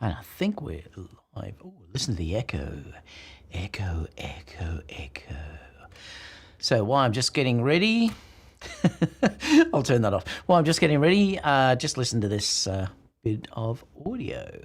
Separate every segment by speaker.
Speaker 1: And I think we're live. Oh, listen to the echo. Echo, echo, echo. So while I'm just getting ready, I'll turn that off. While I'm just getting ready, just listen to this bit of audio.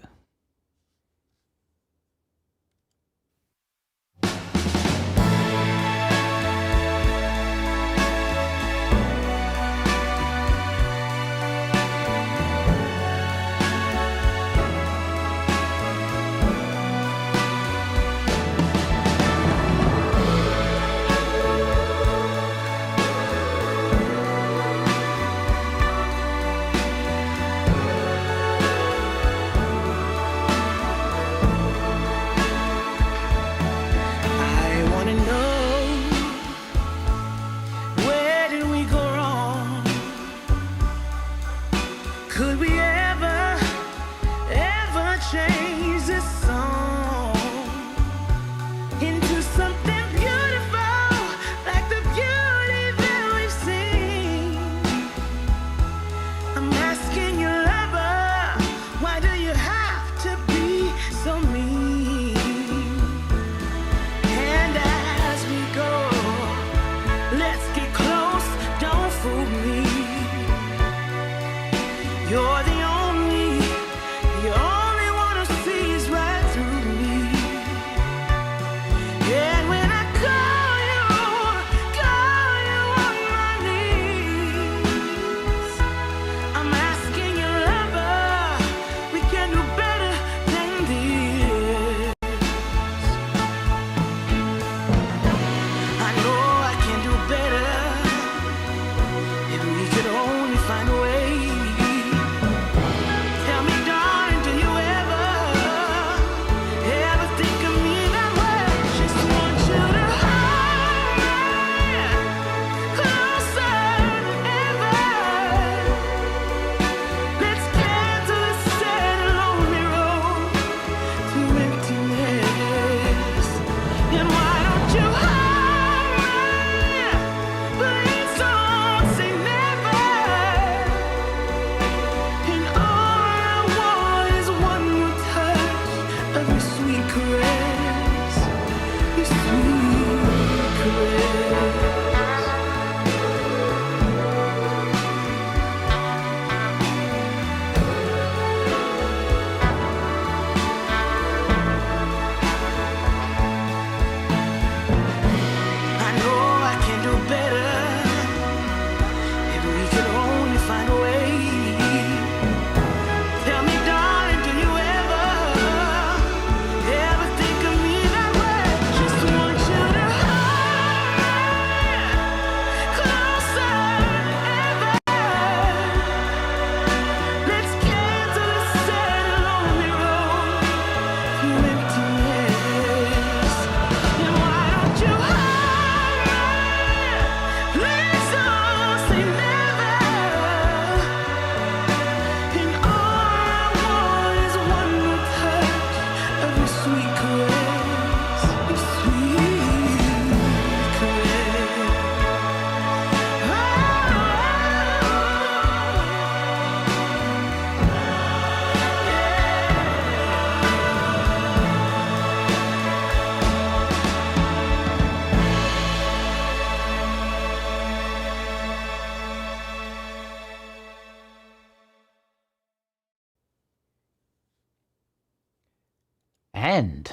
Speaker 1: And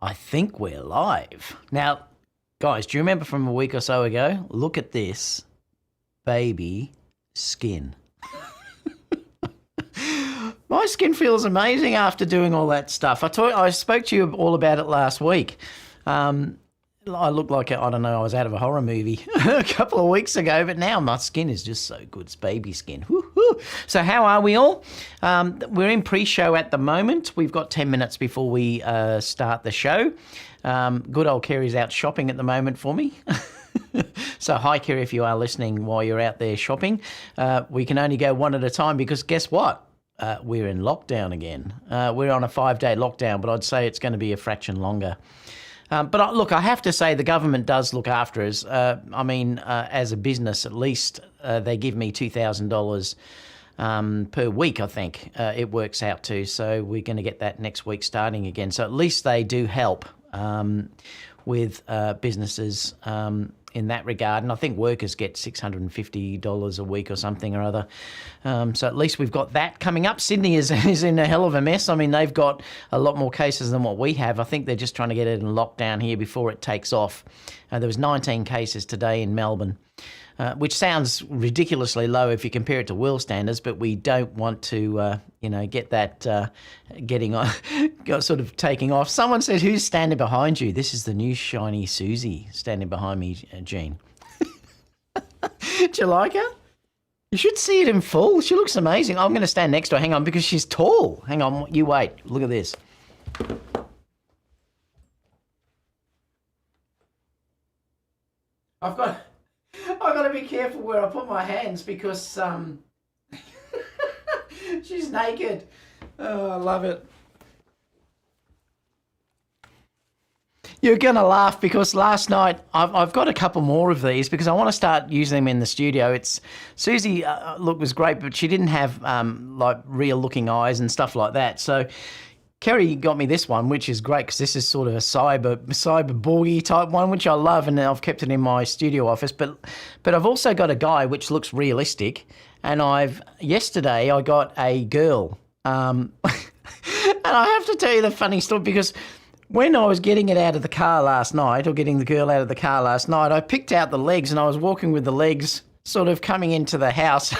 Speaker 1: I think we're live. Now, guys, do you remember from a week or so ago? Look at this baby skin. My skin feels amazing after doing all that stuff. I spoke to you all about it last week. I look like, I don't know, I was out of a horror movie a couple of weeks ago, but now my skin is just so good. It's baby skin. Woo-hoo. So how are we all? We're in pre-show at the moment. We've got 10 minutes before we start the show. Good old Kerry's out shopping at the moment for me. So hi, Kerry, if you are listening while you're out there shopping. We can only go one at a time because guess what? We're in lockdown again. We're on a 5-day lockdown, but I'd say it's going to be a fraction longer. But look, I have to say the government does look after us. As a business, at least they give me $2,000 per week, I think it works out to. So we're going to get that next week starting again. So at least they do help with businesses in that regard. And I think workers get $650 a week or something or other. So at least we've got that coming up. Sydney is in a hell of a mess. I mean, they've got a lot more cases than what we have. I think they're just trying to get it in lockdown here before it takes off. There was 19 cases today in Melbourne. Which sounds ridiculously low if you compare it to world standards, but we don't want to, get that sort of taking off. Someone said, "Who's standing behind you?" This is the new shiny Susie standing behind me, Jean. Do you like her? You should see it in full. She looks amazing. I'm going to stand next to her. Hang on, because she's tall. Hang on, you wait. Look at this. I've got to be careful where I put my hands because she's naked. Oh, I love it. You're going to laugh because last night I've got a couple more of these because I want to start using them in the studio. It's Susie, was great, but she didn't have like real looking eyes and stuff like that. So Kerry got me this one, which is great because this is sort of a cyborg-y type one, which I love, and I've kept it in my studio office. But I've also got a guy which looks realistic, and yesterday I got a girl, and I have to tell you the funny story because when I was getting it out of the car last night, or getting the girl out of the car last night, I picked out the legs, and I was walking with the legs sort of coming into the house.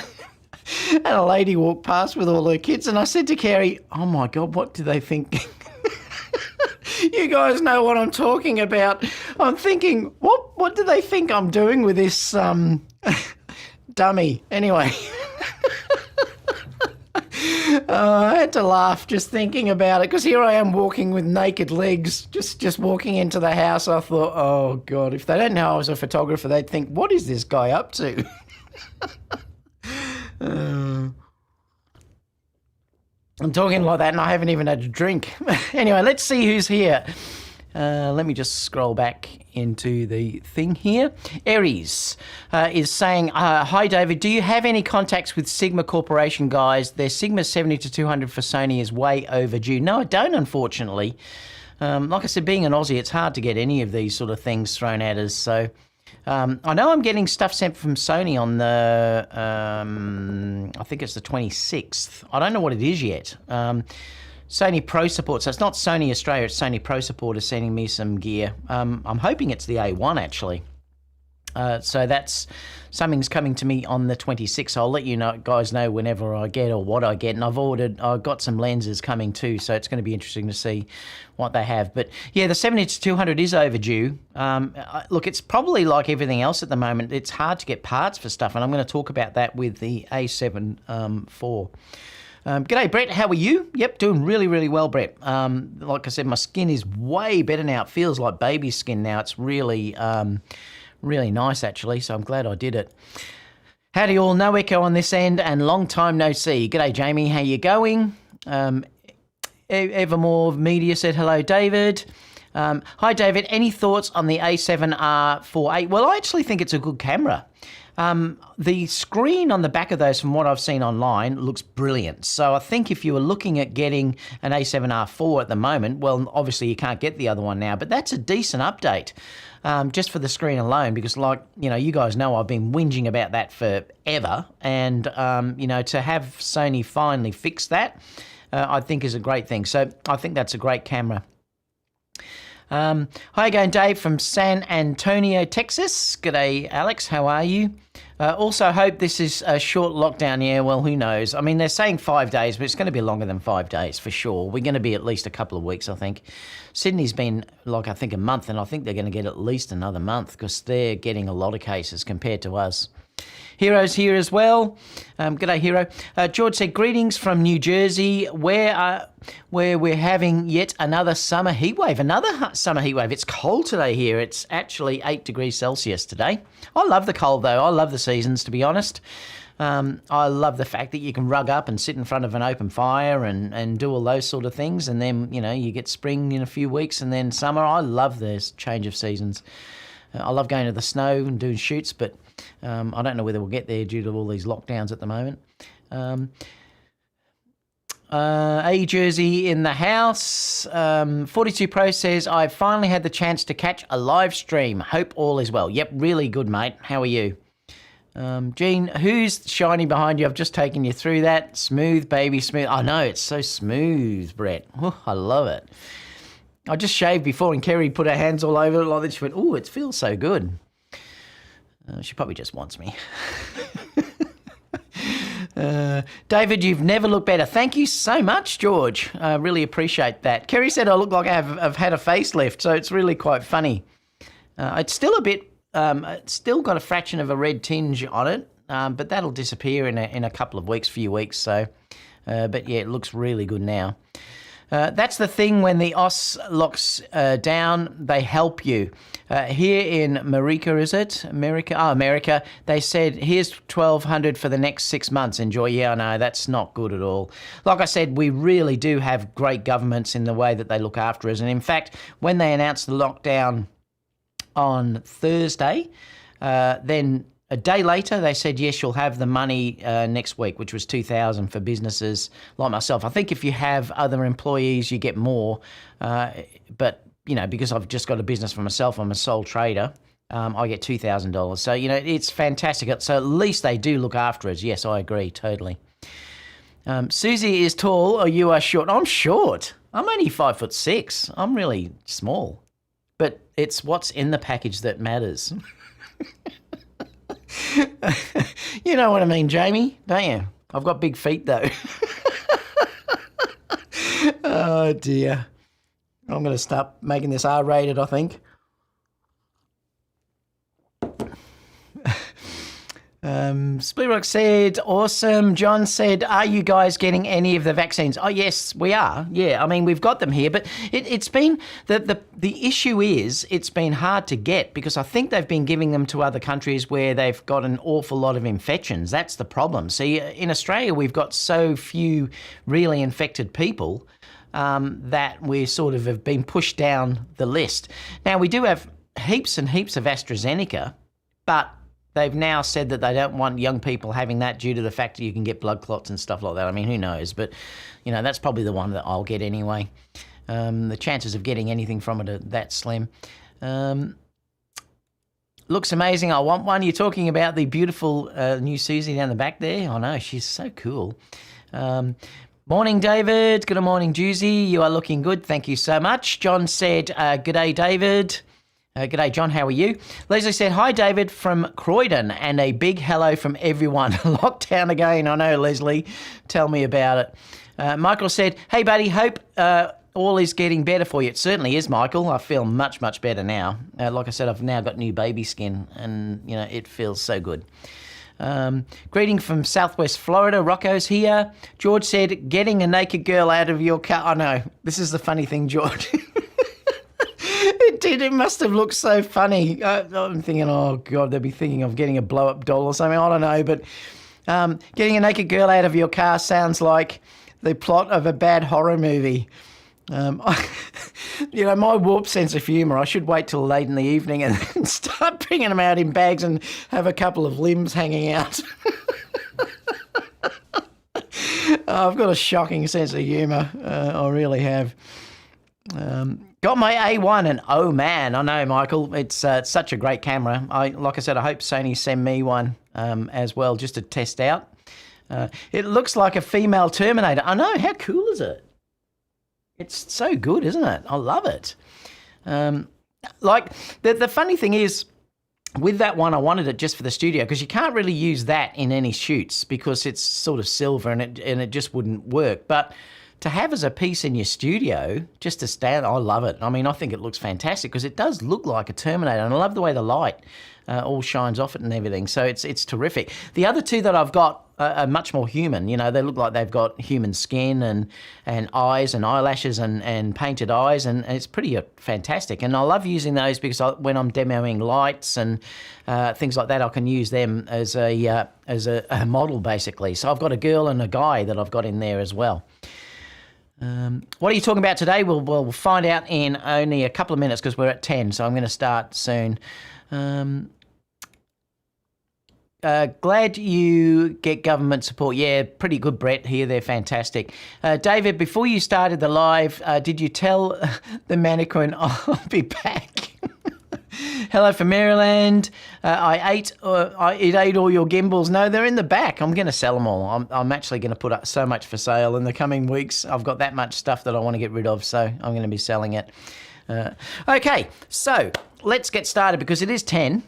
Speaker 1: And a lady walked past with all her kids, and I said to Carrie, "Oh my God, what do they think?" You guys know what I'm talking about. I'm thinking, what do they think I'm doing with this dummy? Anyway, I had to laugh just thinking about it because here I am walking with naked legs, just walking into the house. I thought, oh God, if they don't know I was a photographer, they'd think, what is this guy up to? I'm talking like that and I haven't even had a drink. Anyway, let's see who's here. Let me just scroll back into the thing here. Aries is saying, "Hi David, do you have any contacts with Sigma Corporation guys? Their Sigma 70-200 for Sony is way overdue." No, I don't, unfortunately. Like I said, being an Aussie, it's hard to get any of these sort of things thrown at us. So I know I'm getting stuff sent from Sony on the, I think it's the 26th. I don't know what it is yet. Sony Pro Support. So it's not Sony Australia, it's Sony Pro Support is sending me some gear. I'm hoping it's the A1 actually. So that's something's coming to me on the 26th. I'll let you guys know whenever I get or what I get. And I've got some lenses coming too, so it's going to be interesting to see what they have. But yeah, the 70-200 is overdue. Look, it's probably like everything else at the moment. It's hard to get parts for stuff, and I'm going to talk about that with the A7 IV. G'day, Brett. How are you? Yep, doing really, really well, Brett. Like I said, my skin is way better now. It feels like baby skin now. It's really, really nice, actually, so I'm glad I did it. Howdy all, no echo on this end, and long time no see. G'day, Jamie. How you going? Evermore Media said, hello, David. Hi, David. Any thoughts on the A7R4A? Well, I actually think it's a good camera. The screen on the back of those, from what I've seen online, looks brilliant. So I think if you were looking at getting an A7R4 at the moment, well, obviously you can't get the other one now, but that's a decent update just for the screen alone, because you guys know I've been whinging about that forever. And, to have Sony finally fix that, I think is a great thing. So I think that's a great camera. Hi again, Dave from San Antonio, Texas. G'day, Alex. How are you? Also hope this is a short lockdown. Yeah, well, who knows? I mean, they're saying 5 days, but it's going to be longer than 5 days for sure. We're going to be at least a couple of weeks, I think. Sydney's been, I think a month, and I think they're going to get at least another month because they're getting a lot of cases compared to us. Hero's here as well. G'day, Hero. George said, greetings from New Jersey, where we're having yet another summer heatwave. Another summer heatwave. It's cold today here. It's actually 8 degrees Celsius today. I love the cold, though. I love the seasons, to be honest. I love the fact that you can rug up and sit in front of an open fire and do all those sort of things. And then, you get spring in a few weeks and then summer. I love this change of seasons. I love going to the snow and doing shoots, but I don't know whether we'll get there due to all these lockdowns at the moment. A Jersey in the house. 42 Pro says, I finally had the chance to catch a live stream. Hope all is well. Yep, really good, mate. How are you? Gene, who's shiny behind you? I've just taken you through that. Smooth, baby, smooth. I know, it's so smooth, Brett. Oh, I love it. I just shaved before and Kerry put her hands all over it like that. She went, oh, it feels so good. She probably just wants me. David, you've never looked better. Thank you so much, George. I really appreciate that. Kerry said I look like I've had a facelift, so it's really quite funny. It's still a bit, it's still got a fraction of a red tinge on it, but that'll disappear in a couple of weeks, few weeks. So, but yeah, it looks really good now. That's the thing when the OS locks down, they help you. Here in America, is it? America? Oh, America. They said, here's $1,200 for the next 6 months. Enjoy. Yeah, no, that's not good at all. Like I said, we really do have great governments in the way that they look after us. And in fact, when they announced the lockdown on Thursday, then a day later, they said, yes, you'll have the money next week, which was $2,000 for businesses like myself. I think if you have other employees, you get more. But, you know, because I've just got a business for myself, I'm a sole trader, I get $2,000. So, you know, it's fantastic. So at least they do look after us. Yes, I agree, totally. Susie is tall or you are short. I'm short. I'm only 5'6". I'm really small. But it's what's in the package that matters. You know what I mean, Jamie, don't you? I've got big feet, though. Oh, dear. I'm going to start making this R-rated, I think. Splitrock said, awesome. John said, are you guys getting any of the vaccines? Oh, yes, we are. Yeah, I mean, we've got them here, but it's been, the issue is it's been hard to get because I think they've been giving them to other countries where they've got an awful lot of infections. That's the problem. See, in Australia, we've got so few really infected people that we sort of have been pushed down the list. Now, we do have heaps and heaps of AstraZeneca, but they've now said that they don't want young people having that due to the fact that you can get blood clots and stuff like that. I mean, who knows? But, you know, that's probably the one that I'll get anyway. The chances of getting anything from it are that slim. Looks amazing. I want one. You're talking about the beautiful new Susie down the back there? I know, she's so cool. Morning, David. Good morning, Juicy. You are looking good. Thank you so much. John said, g'day, David. G'day, John. How are you? Leslie said, hi, David from Croydon, and a big hello from everyone. Lockdown again. I know, Leslie. Tell me about it. Michael said, hey, buddy, hope all is getting better for you. It certainly is, Michael. I feel much, much better now. Like I said, I've now got new baby skin, and, you know, it feels so good. Greeting from Southwest Florida. Rocco's here. George said, getting a naked girl out of your car. I know. This is the funny thing, George. It did. It must have looked so funny. I'm thinking, oh, God, they'll be thinking of getting a blow-up doll or something. I don't know. But getting a naked girl out of your car sounds like the plot of a bad horror movie. You know, my warped sense of humour, I should wait till late in the evening and start bringing them out in bags and have a couple of limbs hanging out. I've got a shocking sense of humour. I really have. Got my A1 and oh man, I know, Michael, it's such a great camera. Like I said, I hope Sony send me one as well just to test out. It looks like a female Terminator. I know, how cool is it? It's so good, isn't it? I love it. Like, the funny thing is, with that one, I wanted it just for the studio because you can't really use that in any shoots because it's sort of silver and it just wouldn't work. But to have as a piece in your studio, just to stand, I love it. I mean, I think it looks fantastic because it does look like a Terminator, and I love the way the light all shines off it and everything. So it's terrific. The other two that I've got are much more human. You know, they look like they've got human skin and eyes and eyelashes and painted eyes, and it's pretty fantastic. And I love using those because when I'm demoing lights and things like that, I can use them as a model basically. So I've got a girl and a guy that I've got in there as well. What are you talking about today? We'll find out in only a couple of minutes because we're at 10, so I'm going to start soon. glad you get government support. Yeah, pretty good, Brett, here. They're fantastic. David, before you started the live, did you tell the mannequin I'll be back? Hello from Maryland. It ate all your gimbals. No, they're in the back. I'm going to sell them all. I'm actually going to put up so much for sale in the coming weeks. I've got that much stuff that I want to get rid of, so I'm going to be selling it. Okay, so let's get started because it is 10.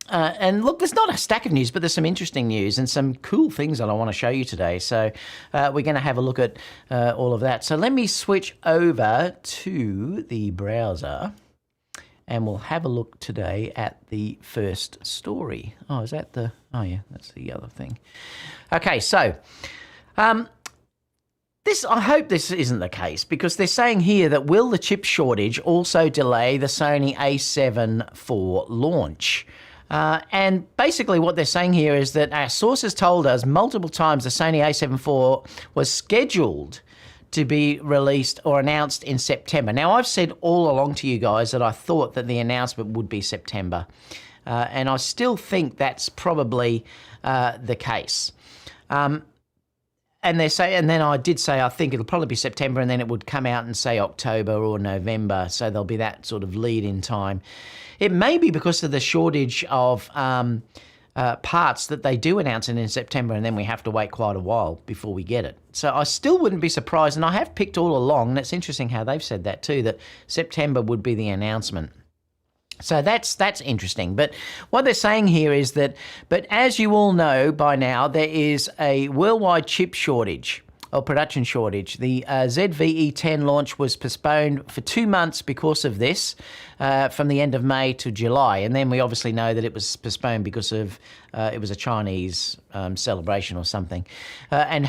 Speaker 1: And look, there's not a stack of news, but there's some interesting news and some cool things that I want to show you today. So we're going to have a look at all of that. So let me switch over to the browser. And we'll have a look today at the first story. Oh, is that the... Oh, yeah, that's the other thing. Okay, so I hope this isn't the case because they're saying here that will the chip shortage also delay the Sony a7 IV launch? And basically what they're saying here is that our sources told us multiple times the Sony a7 IV was scheduled to be released or announced in September. Now, I've said all along to you guys that I thought that the announcement would be September, and I still think that's probably the case. And then I did say I think it'll probably be September, and then it would come out and say October or November, so there'll be that sort of lead in time. It may be because of the shortage of parts that they do announce it in September, and then we have to wait quite a while before we get it. So I still wouldn't be surprised, and I have picked all along, and it's interesting how they've said that too, that September would be the announcement. So that's interesting. But what they're saying here is that, but as you all know by now, there is a worldwide chip shortage or production shortage. The ZV-E10 launch was postponed for 2 months because of this, from the end of May to July. And then we obviously know that it was postponed because of it was a Chinese celebration or something. And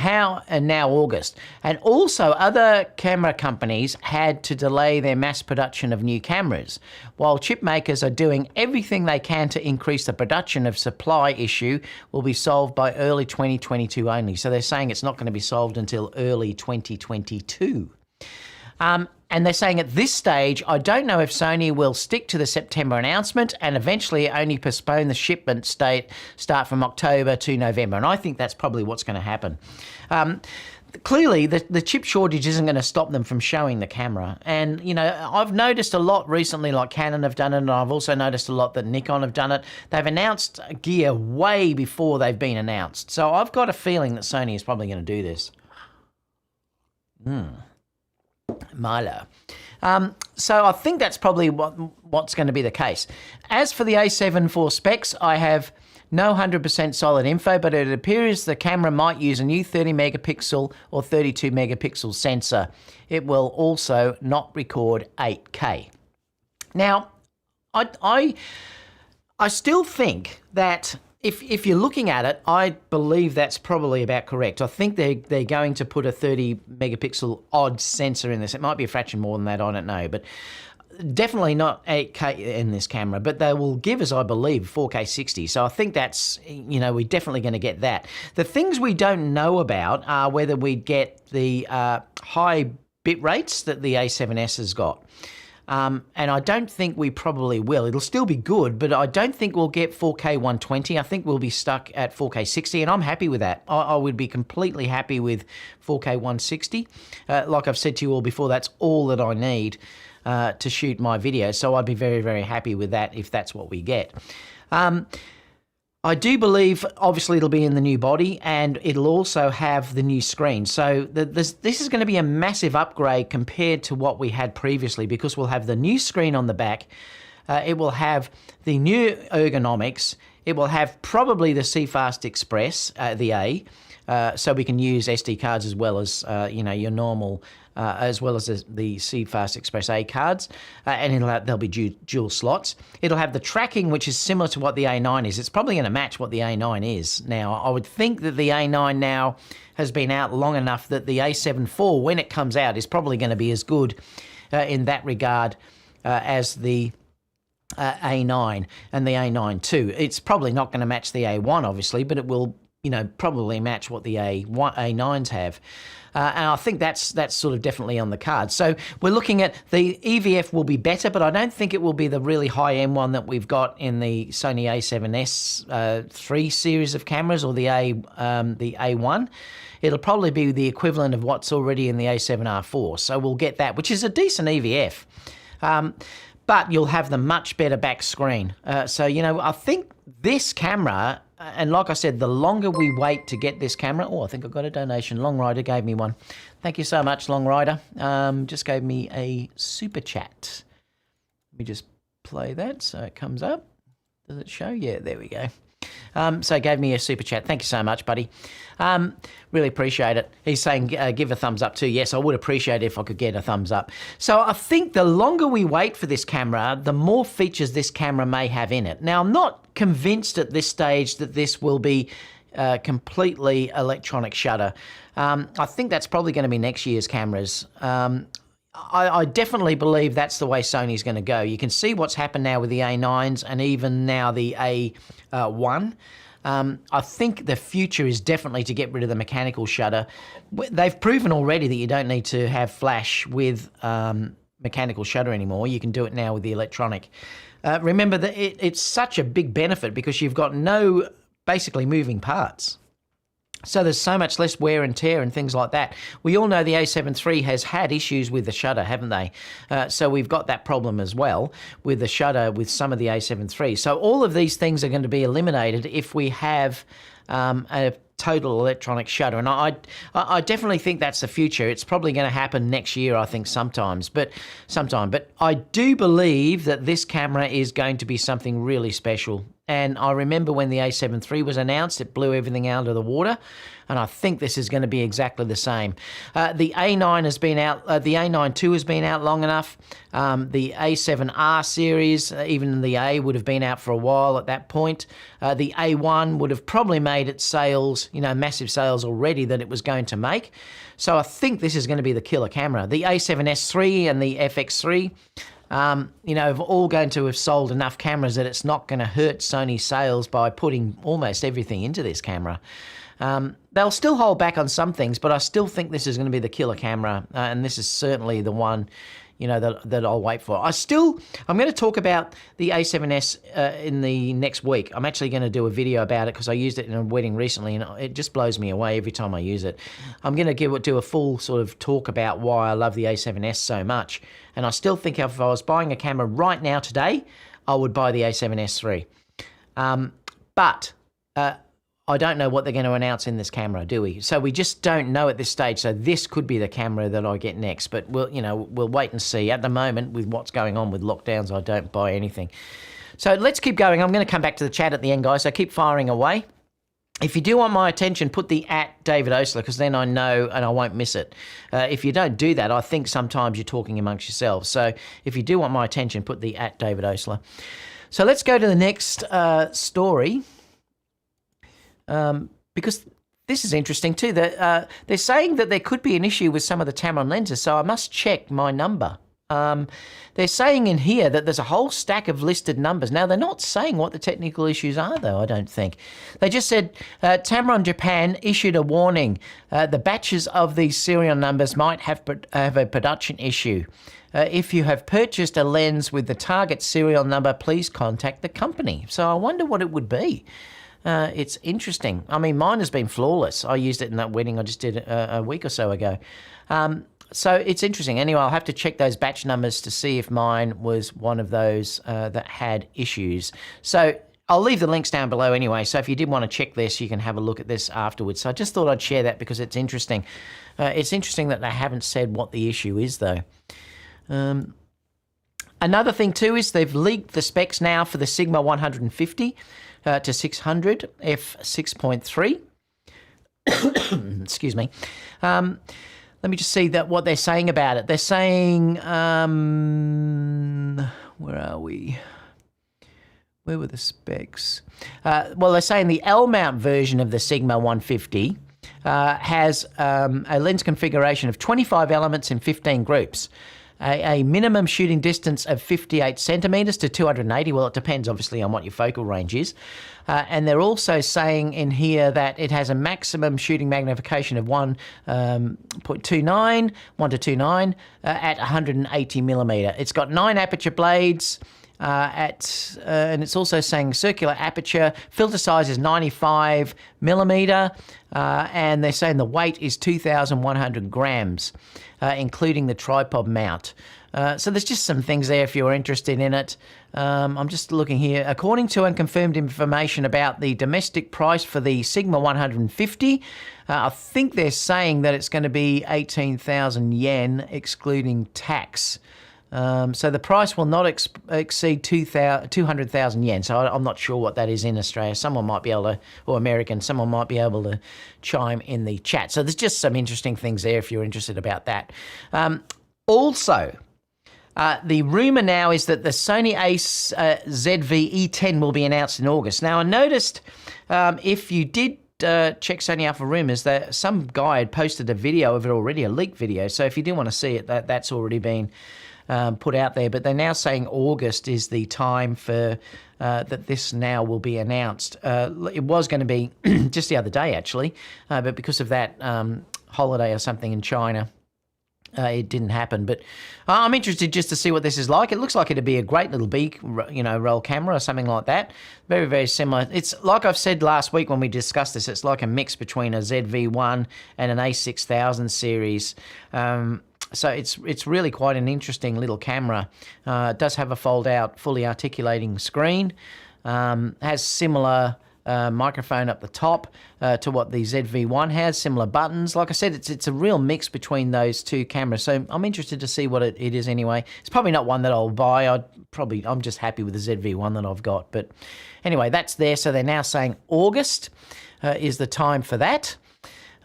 Speaker 1: now August. And also other camera companies had to delay their mass production of new cameras, while chip makers are doing everything they can to increase the production. Of supply issue will be solved by early 2022 only. So they're saying it's not going to be solved until early 2022. And they're saying at this stage, I don't know if Sony will stick to the September announcement and eventually only postpone the shipment start from October to November. And I think that's probably what's going to happen. Clearly, the chip shortage isn't going to stop them from showing the camera. And, you know, I've noticed a lot recently, like Canon have done it, and I've also noticed a lot that Nikon have done it. They've announced gear way before they've been announced. So I've got a feeling that Sony is probably going to do this. Milo. So I think that's probably what's going to be the case. As for the a7 IV specs, I have no 100% solid info, but it appears the camera might use a new 30 megapixel or 32 megapixel sensor. It will also not record 8K. Now, I still think that if you're looking at it, I believe that's probably about correct. I think they're going to put a 30 megapixel odd sensor in this. It might be a fraction more than that, I don't know, but definitely not 8K in this camera. But they will give us, I believe, 4K 60. So I think that's, you know, we're definitely going to get that. The things we don't know about are whether we get the high bit rates that the A7S has got. And I don't think we probably will. It'll still be good, but I don't think we'll get 4K 120. I think we'll be stuck at 4K 60, and I'm happy with that. I would be completely happy with 4K 160. Like I've said to you all before, that's all that I need to shoot my videos, so I'd be very, very happy with that if that's what we get. I do believe, obviously, it'll be in the new body, and it'll also have the new screen. So this is going to be a massive upgrade compared to what we had previously, because we'll have the new screen on the back. It will have the new ergonomics. It will have probably the CFast Express, the A, so we can use SD cards as well as your normal, as well as the CFast Express A cards, and there'll be dual slots. It'll have the tracking, which is similar to what the A9 is. It's probably going to match what the A9 is. Now, I would think that the A9 now has been out long enough that the A7 IV, when it comes out, is probably going to be as good in that regard as the A9 and the A9 too. It's probably not going to match the A1, obviously, but it will probably match what the A9s have. And I think that's sort of definitely on the card. So we're looking at the EVF will be better, but I don't think it will be the really high-end one that we've got in the Sony A7S 3 series of cameras, or the A1. It'll probably be the equivalent of what's already in the A7R4. So we'll get that, which is a decent EVF. But you'll have the much better back screen. So, I think this camera, and like I said, the longer we wait to get this camera... Oh, I think I got a donation. Long Rider gave me one. Thank you so much, Long Rider. Just gave me a super chat. Let me just play that so it comes up. Does it show? Yeah, there we go. So he gave me a super chat. Thank you so much, buddy. Really appreciate it. He's saying give a thumbs up too. Yes, I would appreciate it if I could get a thumbs up. So I think the longer we wait for this camera, the more features this camera may have in it. Now, I'm not convinced at this stage that this will be completely electronic shutter. I think that's probably going to be next year's cameras. I definitely believe that's the way Sony's going to go. You can see what's happened now with the A9s and even now the A1. I think the future is definitely to get rid of the mechanical shutter. They've proven already that you don't need to have flash with mechanical shutter anymore. You can do it now with the electronic. Remember that it's such a big benefit because you've got no basically moving parts. So there's so much less wear and tear and things like that. We all know the A7 III has had issues with the shutter, haven't they? So we've got that problem as well with the shutter with some of the A7 III. So all of these things are going to be eliminated if we have a total electronic shutter. And I definitely think that's the future. It's probably going to happen next year, I think, sometime. But I do believe that this camera is going to be something really special. And I remember when the A7 III was announced, it blew everything out of the water. And I think this is going to be exactly the same. The A9 has been out, the A9 II has been out long enough. The A7R series, even the A would have been out for a while at that point. The A1 would have probably made its sales, massive sales already that it was going to make. So I think this is going to be the killer camera. The A7S III and the FX3, have all going to have sold enough cameras that it's not going to hurt Sony's sales by putting almost everything into this camera. They'll still hold back on some things, but I still think this is going to be the killer camera, and this is certainly the one, that I'll wait for. I'm going to talk about the A7S in the next week. I'm actually going to do a video about it because I used it in a wedding recently, and it just blows me away every time I use it. I'm going to do a full sort of talk about why I love the A7S so much, and I still think if I was buying a camera right now today, I would buy the A7S III. But I don't know what they're going to announce in this camera, do we? So we just don't know at this stage. So this could be the camera that I get next, but we'll wait and see. At the moment, with what's going on with lockdowns, I don't buy anything. So let's keep going. I'm going to come back to the chat at the end, guys. So keep firing away. If you do want my attention, put the @David Oastler, because then I know and I won't miss it. If you don't do that, I think sometimes you're talking amongst yourselves. So if you do want my attention, put the @David Oastler. So let's go to the next story. Because this is interesting too. They're saying that there could be an issue with some of the Tamron lenses, so I must check my number. They're saying in here that there's a whole stack of listed numbers. Now, they're not saying what the technical issues are, though, I don't think. They just said Tamron Japan issued a warning. The batches of these serial numbers might have a production issue. If you have purchased a lens with the target serial number, please contact the company. So I wonder what it would be. It's interesting. I mean, mine has been flawless. I used it in that wedding I just did a week or so ago. So it's interesting. Anyway, I'll have to check those batch numbers to see if mine was one of those that had issues. So I'll leave the links down below anyway. So if you did want to check this, you can have a look at this afterwards. So I just thought I'd share that because it's interesting. It's interesting that they haven't said what the issue is, though. Another thing, too, is they've leaked the specs now for the Sigma 150 to 600 f6.3. Excuse me. Let me just see what they're saying about it. They're saying, where are we? Where were the specs? Well, they're saying the L-mount version of the Sigma 150 has a lens configuration of 25 elements in 15 groups. a minimum shooting distance of 58 centimetres to 280. Well, it depends obviously on what your focal range is. And they're also saying in here that it has a maximum shooting magnification of 1.29 at 180 millimetre. It's got 9 aperture blades. And it's also saying circular aperture, filter size is 95 millimetre, and they're saying the weight is 2,100 grams, including the tripod mount. So there's just some things there if you're interested in it. I'm just looking here. According to unconfirmed information about the domestic price for the Sigma 150, I think they're saying that it's going to be 18,000 yen, excluding tax. So the price will not exceed 200,000 yen. So I'm not sure what that is in Australia. Someone might be able to, or American, someone might be able to chime in the chat. So there's just some interesting things there if you're interested about that. Also, the rumour now is that the Sony ZV-E10 will be announced in August. Now, I noticed if you did check Sony Alpha Rumours that some guy had posted a video of it already, a leaked video. So if you do want to see it, that's already been put out there, but they're now saying August is the time for that this now will be announced. It was going to be just the other day, actually, but because of that holiday or something in China, it didn't happen. But I'm interested just to see what this is like. It looks like it'd be a great little roll camera or something like that. Very, very similar. It's like I've said last week when we discussed this, it's like a mix between a ZV-1 and an A6000 series. So it's really quite an interesting little camera. It does have a fold-out, fully articulating screen. Has similar microphone up the top to what the ZV-1 has, similar buttons. Like I said, it's a real mix between those two cameras. So I'm interested to see what it is anyway. It's probably not one that I'll buy. I'm just happy with the ZV-1 that I've got. But anyway, that's there. So they're now saying August is the time for that.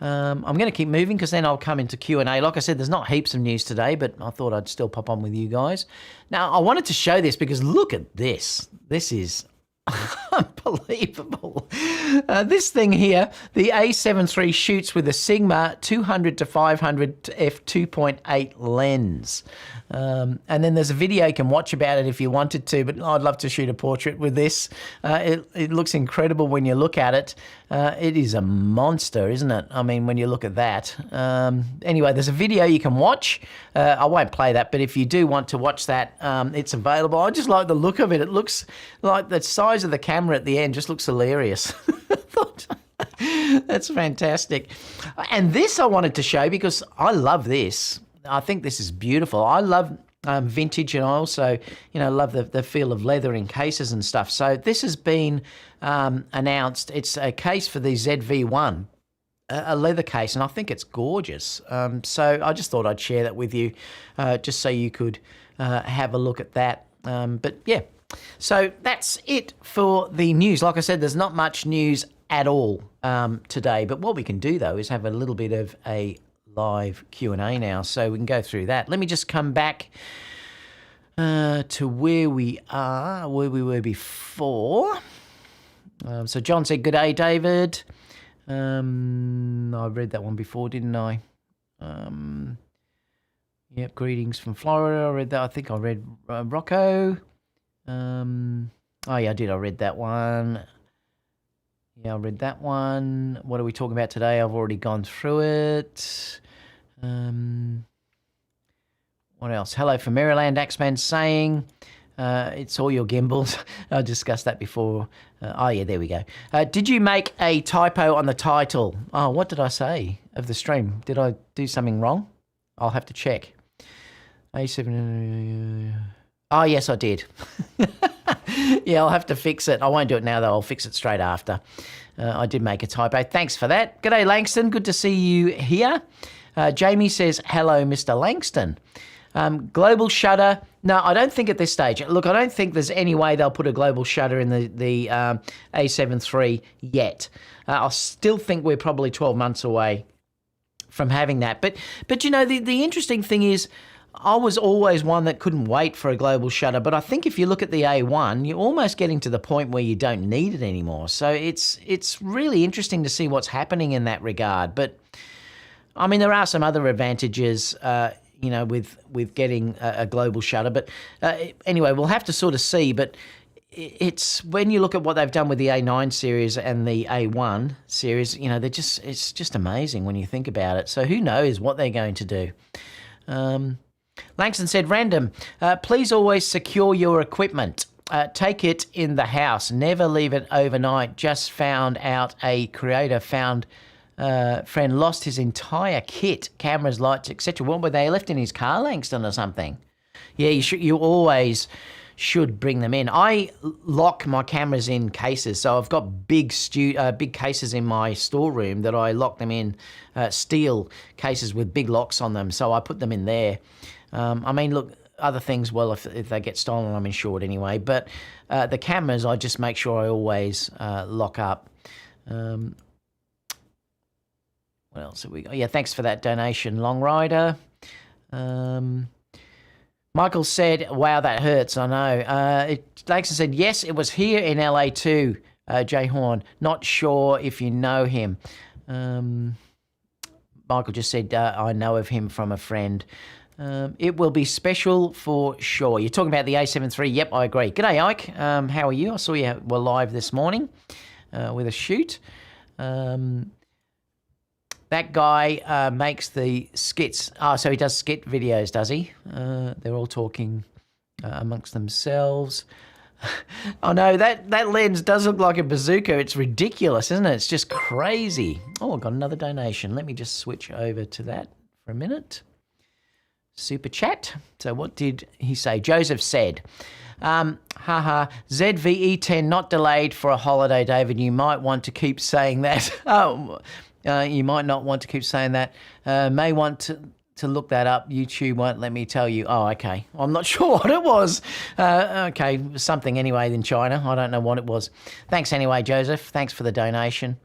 Speaker 1: I'm going to keep moving because then I'll come into Q&A. Like I said, there's not heaps of news today, but I thought I'd still pop on with you guys. Now, I wanted to show this because look at this. This is unbelievable. This thing here, the a7 III shoots with a Sigma 200 to 500 f2.8 lens. And then there's a video you can watch about it if you wanted to, but I'd love to shoot a portrait with this. It looks incredible when you look at it. It is a monster, isn't it? I mean, when you look at that. Anyway, there's a video you can watch. I won't play that, but if you do want to watch that, it's available. I just like the look of it. It looks like the size of the camera at the end just looks hilarious. That's fantastic. And this I wanted to show because I love this. I think this is beautiful. I love vintage, and I also, love the feel of leather in cases and stuff. So this has been announced. It's a case for the ZV-1, a leather case, and I think it's gorgeous. So I just thought I'd share that with you, just so you could have a look at that. But yeah, so that's it for the news. Like I said, there's not much news at all today. But what we can do though is have a little bit of a live Q&A now, so we can go through that. Let me just come back to where we were before. So John said, "Good day, David." I read that one before, didn't I? Yep, greetings from Florida. I read that. I think I read Rocco. Oh yeah, I did. I read that one. Yeah, I read that one. What are we talking about today? I've already gone through it. What else? Hello from Maryland, Axman saying, it's all your gimbals. I discussed that before. Oh, yeah, there we go. Did you make a typo on the title? Oh, what did I say of the stream? Did I do something wrong? I'll have to check. A7... Oh, yes, I did. Yeah, I'll have to fix it. I won't do it now, though. I'll fix it straight after. I did make a typo. Thanks for that. G'day, Langston. Good to see you here. Jamie says, hello, Mr. Langston. Global shutter. No, I don't think at this stage. Look, I don't think there's any way they'll put a global shutter in the A7 III yet. I still think we're probably 12 months away from having that. But the interesting thing is, I was always one that couldn't wait for a global shutter, but I think if you look at the A1, you're almost getting to the point where you don't need it anymore. So it's really interesting to see what's happening in that regard. But I mean, there are some other advantages. you know, with getting a global shutter. But anyway, we'll have to sort of see. But it's when you look at what they've done with the A9 series and the A1 series, you know, it's just amazing when you think about it. So who knows what they're going to do. Langston said, random, please always secure your equipment. Take it in the house. Never leave it overnight. Just found out a creator friend lost his entire kit, cameras, lights, etc. What were they left in his car, Langston, or something? Yeah, you always should bring them in. I lock my cameras in cases, so I've got big cases in my storeroom that I lock them in, steel cases with big locks on them. So I put them in there. I mean, look, other things, well, if they get stolen, I'm insured anyway. But the cameras, I just make sure I always lock up. What else have we got? Yeah, thanks for that donation, Long Rider. Michael said, wow, that hurts, I know. Langston said, yes, it was here in LA too, Jay Horn. Not sure if you know him. Michael just said, I know of him from a friend. It will be special for sure. You're talking about the A7 III. Yep, I agree. G'day, Ike. How are you? I saw you were live this morning with a shoot. That guy makes the skits. Oh, so he does skit videos, does he? They're all talking amongst themselves. Oh, no, that lens does look like a bazooka. It's ridiculous, isn't it? It's just crazy. Oh, I've got another donation. Let me just switch over to that for a minute. Super chat. So what did he say? Joseph said, ZV-E10 not delayed for a holiday, David. You might want to keep saying that. You might not want to keep saying that. May want to look that up. YouTube won't let me tell you. Oh, okay. I'm not sure what it was. Okay, something anyway in China. I don't know what it was. Thanks anyway, Joseph. Thanks for the donation.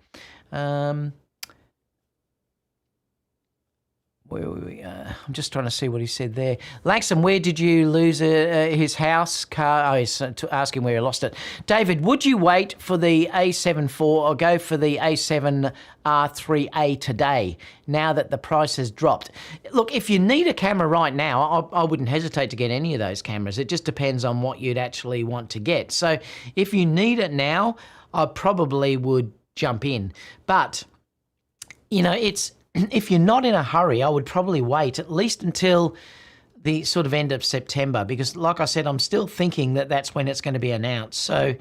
Speaker 1: I'm just trying to see what he said there. Langston, where did you lose his house car? Oh, he's asking where he lost it. David, would you wait for the A7 IV or go for the A7R3A today, now that the price has dropped? Look, if you need a camera right now, I wouldn't hesitate to get any of those cameras. It just depends on what you'd actually want to get. So if you need it now, I probably would jump in. But, you know, if you're not in a hurry, I would probably wait at least until the sort of end of September, because like I said, I'm still thinking that that's when it's going to be announced. So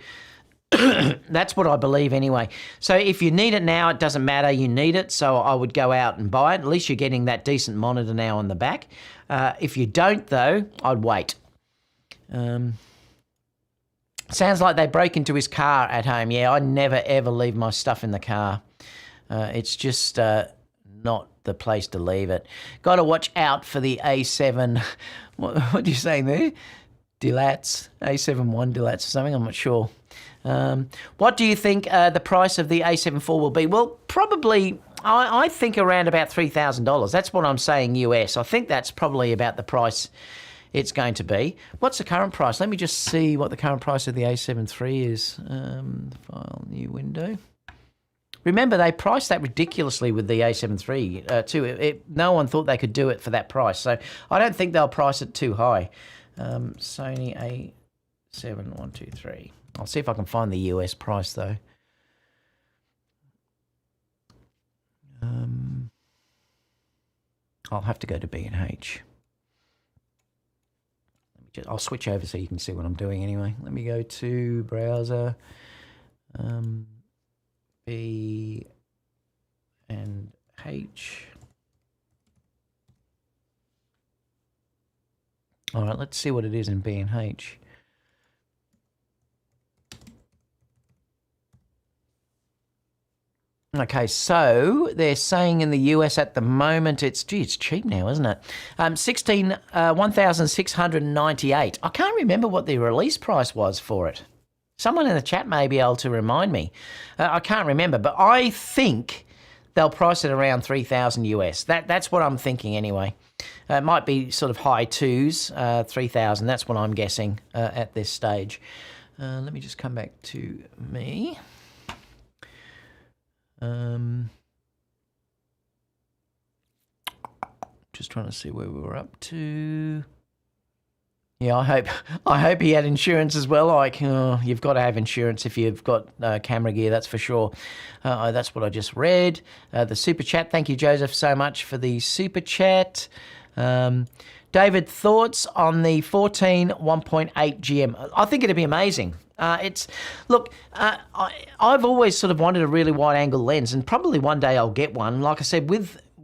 Speaker 1: that's what I believe anyway. So if you need it now, it doesn't matter. You need it. So I would go out and buy it. At least you're getting that decent monitor now on the back. If you don't, though, I'd wait. Sounds like they broke into his car at home. Yeah, I never, ever leave my stuff in the car. It's just not the place to leave it. Got to watch out for the A7. What are you saying there? Dilats, A7 Dilats or something, I'm not sure. What do you think the price of the A7 IV will be? Well, probably, I think around about $3,000. That's what I'm saying US. I think that's probably about the price it's going to be. What's the current price? Let me just see what the current price of the A7 III is. File, new window. Remember, they priced that ridiculously with the A7 III too. No one thought they could do it for that price. So I don't think they'll price it too high. Sony A7-123. I'll see if I can find the US price though. I'll have to go to B&H. I'll switch over so you can see what I'm doing anyway. Let me go to browser. B and H. All right, let's see what it is in B and H. Okay, so they're saying in the US at the moment it's cheap now, isn't it? 1,698. I can't remember what the release price was for it. Someone in the chat may be able to remind me. I can't remember, but I think they'll price it around 3,000 US. That's what I'm thinking anyway. It might be sort of high twos, 3,000. That's what I'm guessing at this stage. Let me just come back to me. Just trying to see where we were up to. Yeah, I hope he had insurance as well. Like, you've got to have insurance if you've got camera gear, that's for sure. That's what I just read. The super chat. Thank you, Joseph, so much for the super chat. David, thoughts on the 14 1.8 GM? I think it'd be amazing. I've always sort of wanted a really wide angle lens, and probably one day I'll get one. Like I said,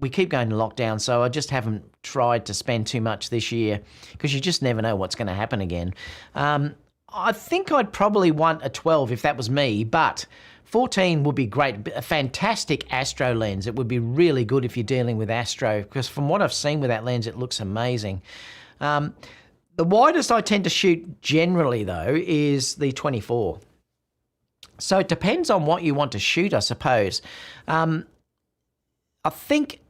Speaker 1: we keep going to lockdown, so I just haven't tried to spend too much this year because you just never know what's going to happen again. I think I'd probably want a 12 if that was me, but 14 would be great. A fantastic astro lens. It would be really good if you're dealing with astro, because from what I've seen with that lens, it looks amazing. The widest I tend to shoot generally, though, is the 24. So it depends on what you want to shoot, I suppose. I think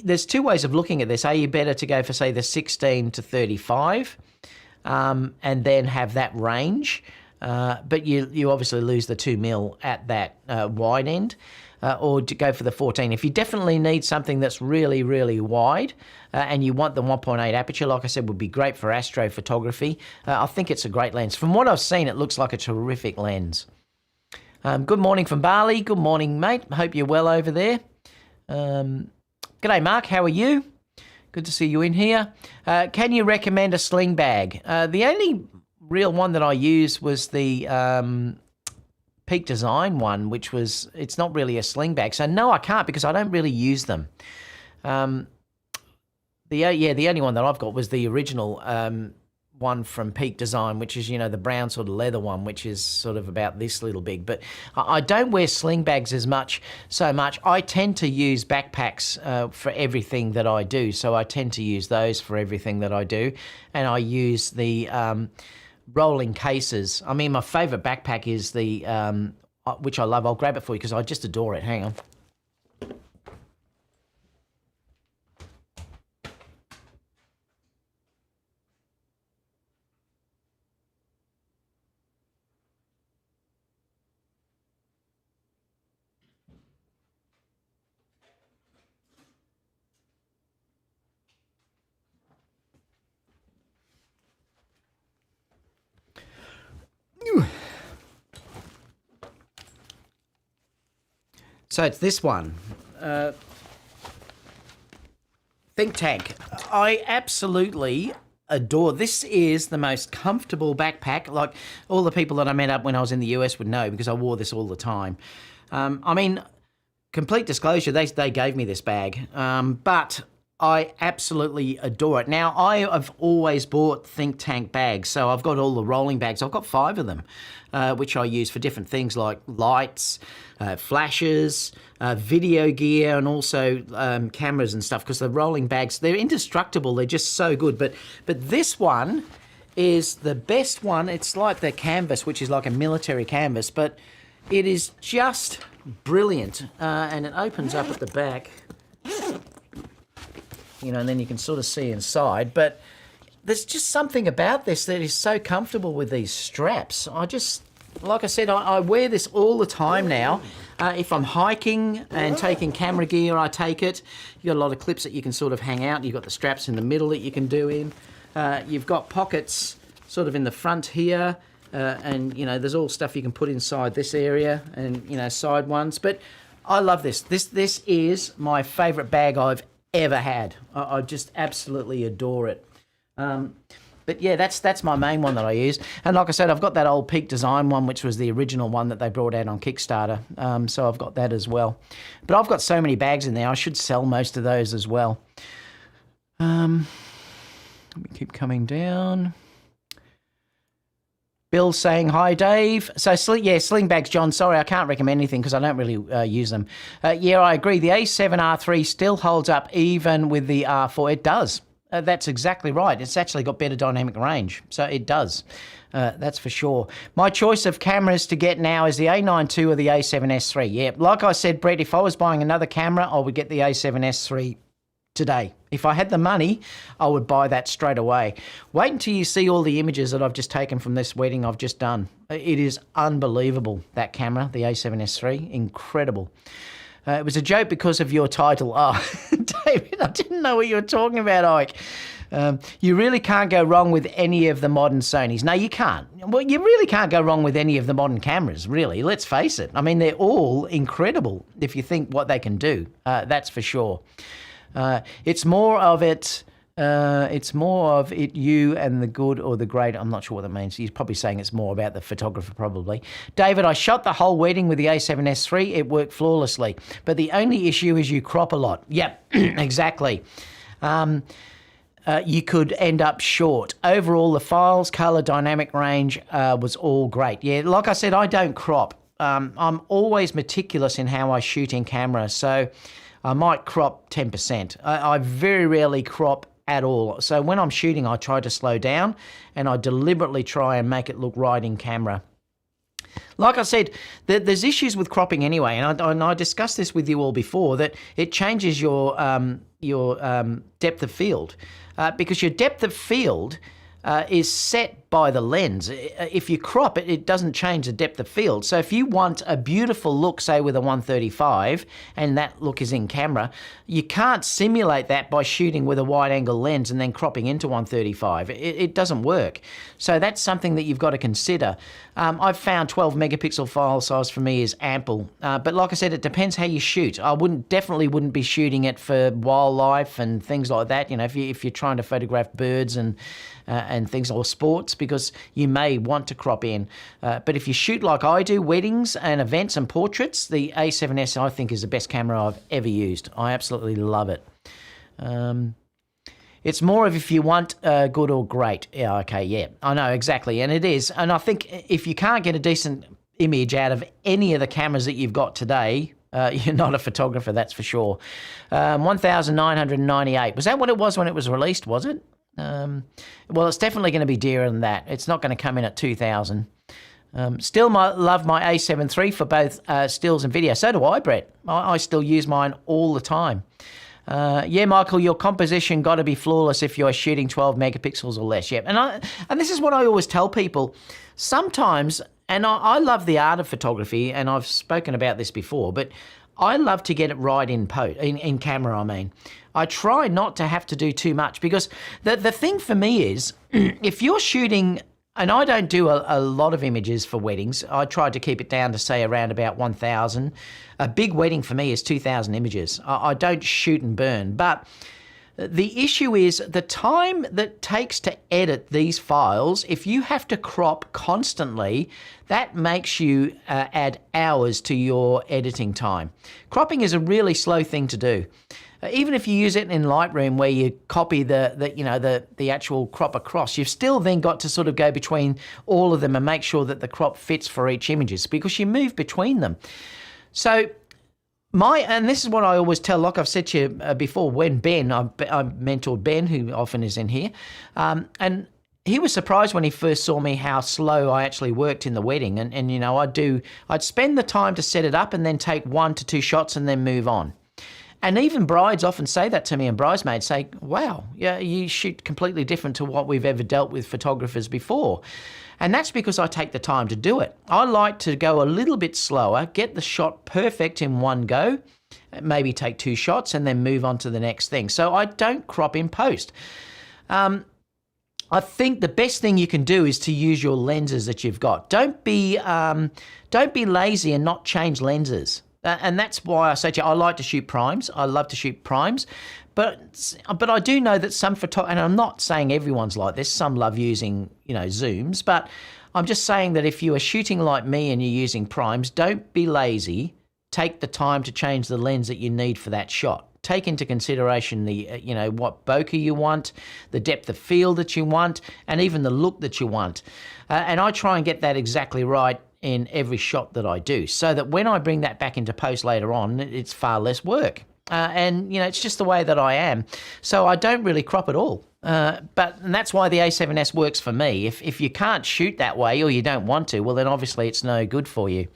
Speaker 1: there's two ways of looking at this. Are you better to go for, say, the 16 to 35 and then have that range? But you obviously lose the 2 mil at that wide end, or to go for the 14. If you definitely need something that's really, really wide and you want the 1.8 aperture, like I said, would be great for astrophotography. I think it's a great lens. From what I've seen, it looks like a terrific lens. Good morning from Bali. Good morning, mate. Hope you're well over there. G'day, Mark. How are you? Good to see you in here. Can you recommend a sling bag? The only real one that I used was the Peak Design one, which was, it's not really a sling bag. So no, I can't, because I don't really use them. The only one that I've got was the original one from Peak Design, which is, the brown sort of leather one, which is sort of about this little big. But I don't wear sling bags so much. I tend to use backpacks for everything that I do. So I tend to use those for everything that I do. And I use the rolling cases. I mean, my favourite backpack is the, which I love. I'll grab it for you because I just adore it. Hang on. So it's this one, Think Tank. I absolutely adore. This is the most comfortable backpack. Like, all the people that I met up when I was in the US would know, because I wore this all the time. I mean, complete disclosure, they gave me this bag, but I absolutely adore it. Now, I have always bought Think Tank bags, so I've got all the rolling bags. I've got 5 of them, which I use for different things like lights, flashes, video gear, and also cameras and stuff, because the rolling bags, they're indestructible. They're just so good. But this one is the best one. It's like the canvas, which is like a military canvas, but it is just brilliant. And it opens up at the back, and then you can sort of see inside. But there's just something about this that is so comfortable with these straps. Like I said, I wear this all the time now. If I'm hiking and taking camera gear, I take it. You've got a lot of clips that you can sort of hang out. You've got the straps in the middle that you can do in. You've got pockets sort of in the front here. And, there's all stuff you can put inside this area and, side ones. But I love this. This is my favourite bag I've ever had. I just absolutely adore it. But yeah, that's my main one that I use. And like I said, I've got that old Peak Design one, which was the original one that they brought out on Kickstarter. So I've got that as well. But I've got so many bags in there, I should sell most of those as well. Let me keep coming down. Bill saying, hi, Dave. So, sling bags, John. Sorry, I can't recommend anything because I don't really use them. Yeah, I agree. The A7R3 still holds up even with the R4. It does. That's exactly right. It's actually got better dynamic range. So it does. That's for sure. My choice of cameras to get now is the A9 II or the A7S III. Yeah, like I said, Brett, if I was buying another camera, I would get the A7S III today. If I had the money, I would buy that straight away. Wait until you see all the images that I've just taken from this wedding I've just done. It is unbelievable, that camera, the A7S III. Incredible. It was a joke because of your title. Oh, David, I didn't know what you were talking about, Ike. You really can't go wrong with any of the modern Sonys. No, you can't. Well, you really can't go wrong with any of the modern cameras, really. Let's face it. I mean, they're all incredible if you think what they can do. That's for sure. It's more of it. You and the good or the great. I'm not sure what that means. He's probably saying it's more about the photographer, probably. David, I shot the whole wedding with the A7S III. It worked flawlessly. But the only issue is you crop a lot. Yep, exactly. You could end up short. Overall, the files, color, dynamic range was all great. Yeah, like I said, I don't crop. I'm always meticulous in how I shoot in camera, so I might crop 10%. I very rarely crop at all. So when I'm shooting, I try to slow down and I deliberately try and make it look right in camera. Like I said, there's issues with cropping anyway, and I discussed this with you all before, that it changes your depth of field, because your depth of field is set by the lens. If you crop it, it doesn't change the depth of field. So if you want a beautiful look, say with a 135, and that look is in camera, you can't simulate that by shooting with a wide angle lens and then cropping into 135. It doesn't work. So that's something that you've got to consider. I've found 12 megapixel file size for me is ample. But like I said, it depends how you shoot. I definitely wouldn't be shooting it for wildlife and things like that. You know, if you're trying to photograph birds and things, or sports, because you may want to crop in. But if you shoot like I do, weddings and events and portraits, the A7S I think is the best camera I've ever used. I absolutely love it. It's more of if you want good or great. Yeah, okay, yeah, I know, exactly, and it is. And I think if you can't get a decent image out of any of the cameras that you've got today, you're not a photographer, that's for sure. 1,998. Was that what it was when it was released, was it? Well, it's definitely going to be dearer than that. It's not going to come in at 2,000. Still love my A7 III for both stills and video. So do I, Brett. I still use mine all the time. Yeah, Michael, your composition got to be flawless if you're shooting 12 megapixels or less. Yep. And this is what I always tell people. Sometimes, and I love the art of photography, and I've spoken about this before, but I love to get it right in camera, I mean. I try not to have to do too much, because the thing for me is, if you're shooting, and I don't do a lot of images for weddings. I tried to keep it down to, say, around about 1,000. A big wedding for me is 2,000 images. I don't shoot and burn. But the issue is the time that takes to edit these files. If you have to crop constantly, that makes you add hours to your editing time. Cropping is a really slow thing to do. Even if you use it in Lightroom, where you copy the actual crop across, you've still then got to sort of go between all of them and make sure that the crop fits for each images, because you move between them. So and this is what I always tell, like I've said to you before, when I mentored Ben, who often is in here, and he was surprised when he first saw me how slow I actually worked in the wedding. And you know, I'd spend the time to set it up and then take 1 to 2 shots and then move on. And even brides often say that to me, and bridesmaids say, wow, yeah, you shoot completely different to what we've ever dealt with photographers before. And that's because I take the time to do it. I like to go a little bit slower, get the shot perfect in one go, maybe take 2 shots and then move on to the next thing. So I don't crop in post. I think the best thing you can do is to use your lenses that you've got. Don't be lazy and not change lenses. And that's why I say to you, I like to shoot primes. I love to shoot primes. But I do know that some and I'm not saying everyone's like this. Some love using, zooms. But I'm just saying that if you are shooting like me and you're using primes, don't be lazy. Take the time to change the lens that you need for that shot. Take into consideration the, what bokeh you want, the depth of field that you want, and even the look that you want. And I try and get that exactly right in every shot that I do, so that when I bring that back into post later on, it's far less work. And it's just the way that I am. So I don't really crop at all. And that's why the A7S works for me. If you can't shoot that way, or you don't want to, well, then obviously it's no good for you.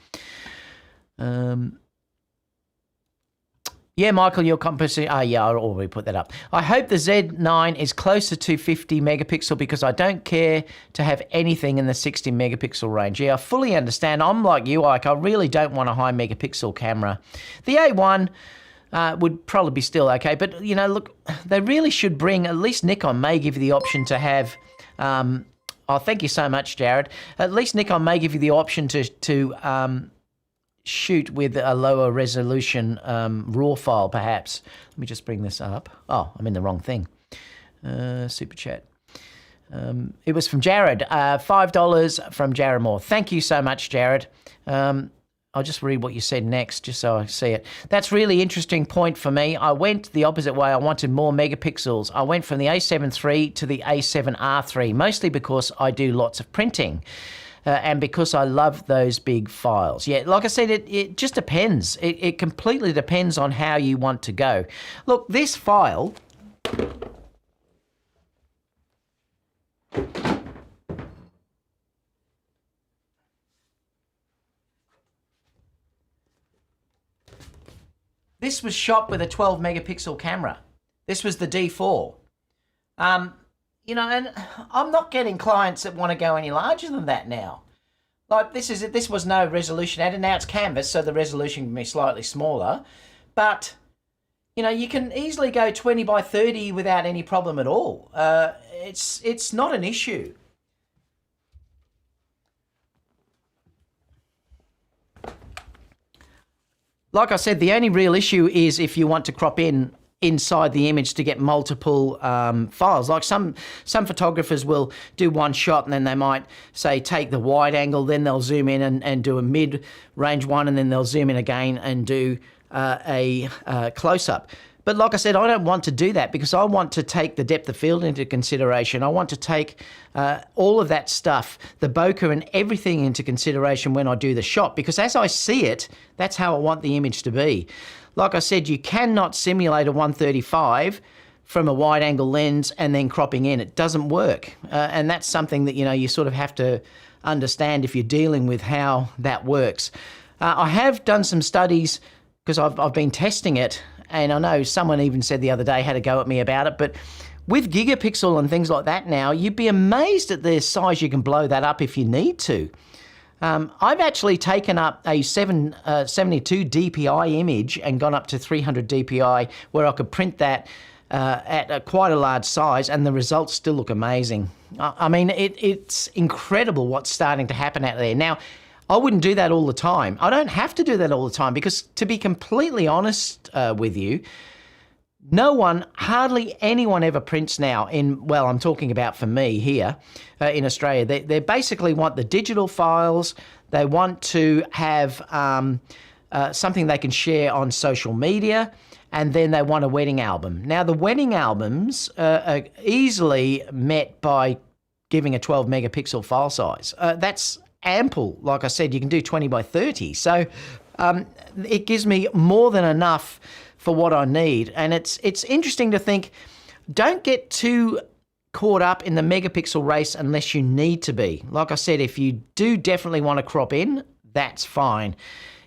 Speaker 1: Yeah, Michael, your composition. Yeah, I'll already put that up. I hope the Z9 is closer to 50 megapixel because I don't care to have anything in the 60 megapixel range. Yeah, I fully understand. I'm like you, Ike. I really don't want a high megapixel camera. The A1 would probably be still okay, but you know, look, they really should bring. At least Nikon may give you the option to have. Oh, thank you so much, Jared. At least Nikon may give you the option to shoot with a lower resolution RAW file, perhaps. Let me just bring this up. Oh, I'm in the wrong thing. Super chat. It was from Jared. $5 from Jared Moore. Thank you so much, Jared. I'll just read what you said next, just so I see it. That's really interesting point for me. I went the opposite way. I wanted more megapixels. I went from the A7 III to the A7R III, mostly because I do lots of printing. And because I love those big files. Yeah, like I said, it just depends. It completely depends on how you want to go. Look, this file... This was shot with a 12 megapixel camera. This was the D4. You know, and I'm not getting clients that want to go any larger than that now. Like this was no resolution added. Now it's canvas, so the resolution can be slightly smaller. But, you know, you can easily go 20 by 30 without any problem at all. It's not an issue. Like I said, the only real issue is if you want to crop inside the image to get multiple files. Like some photographers will do one shot and then they might say take the wide angle, then they'll zoom in and do a mid-range one, and then they'll zoom in again and do a close-up. But like I said, I don't want to do that because I want to take the depth of field into consideration. I want to take all of that stuff, the bokeh and everything into consideration when I do the shot, because as I see it, that's how I want the image to be. Like I said, you cannot simulate a 135 from a wide angle lens and then cropping in. It doesn't work. And that's something that, you know, you sort of have to understand if you're dealing with how that works. I have done some studies because I've been testing it, and I know someone even said the other day had a go at me about it, but with gigapixel and things like that now, you'd be amazed at the size you can blow that up if you need to. I've actually taken up a 72 DPI image and gone up to 300 DPI where I could print that at quite a large size, and the results still look amazing. I mean, it's incredible what's starting to happen out there. Now, I wouldn't do that all the time. I don't have to do that all the time because, to be completely honest with you, hardly anyone ever prints now well, I'm talking about for me here in Australia. They basically want the digital files. They want to have something they can share on social media, and then they want a wedding album. Now, the wedding albums are easily met by giving a 12 megapixel file size. That's ample. Like I said, you can do 20 by 30. So it gives me more than enough for what I need. And it's interesting to think, don't get too caught up in the megapixel race unless you need to be. Like I said, if you do definitely want to crop in, that's fine.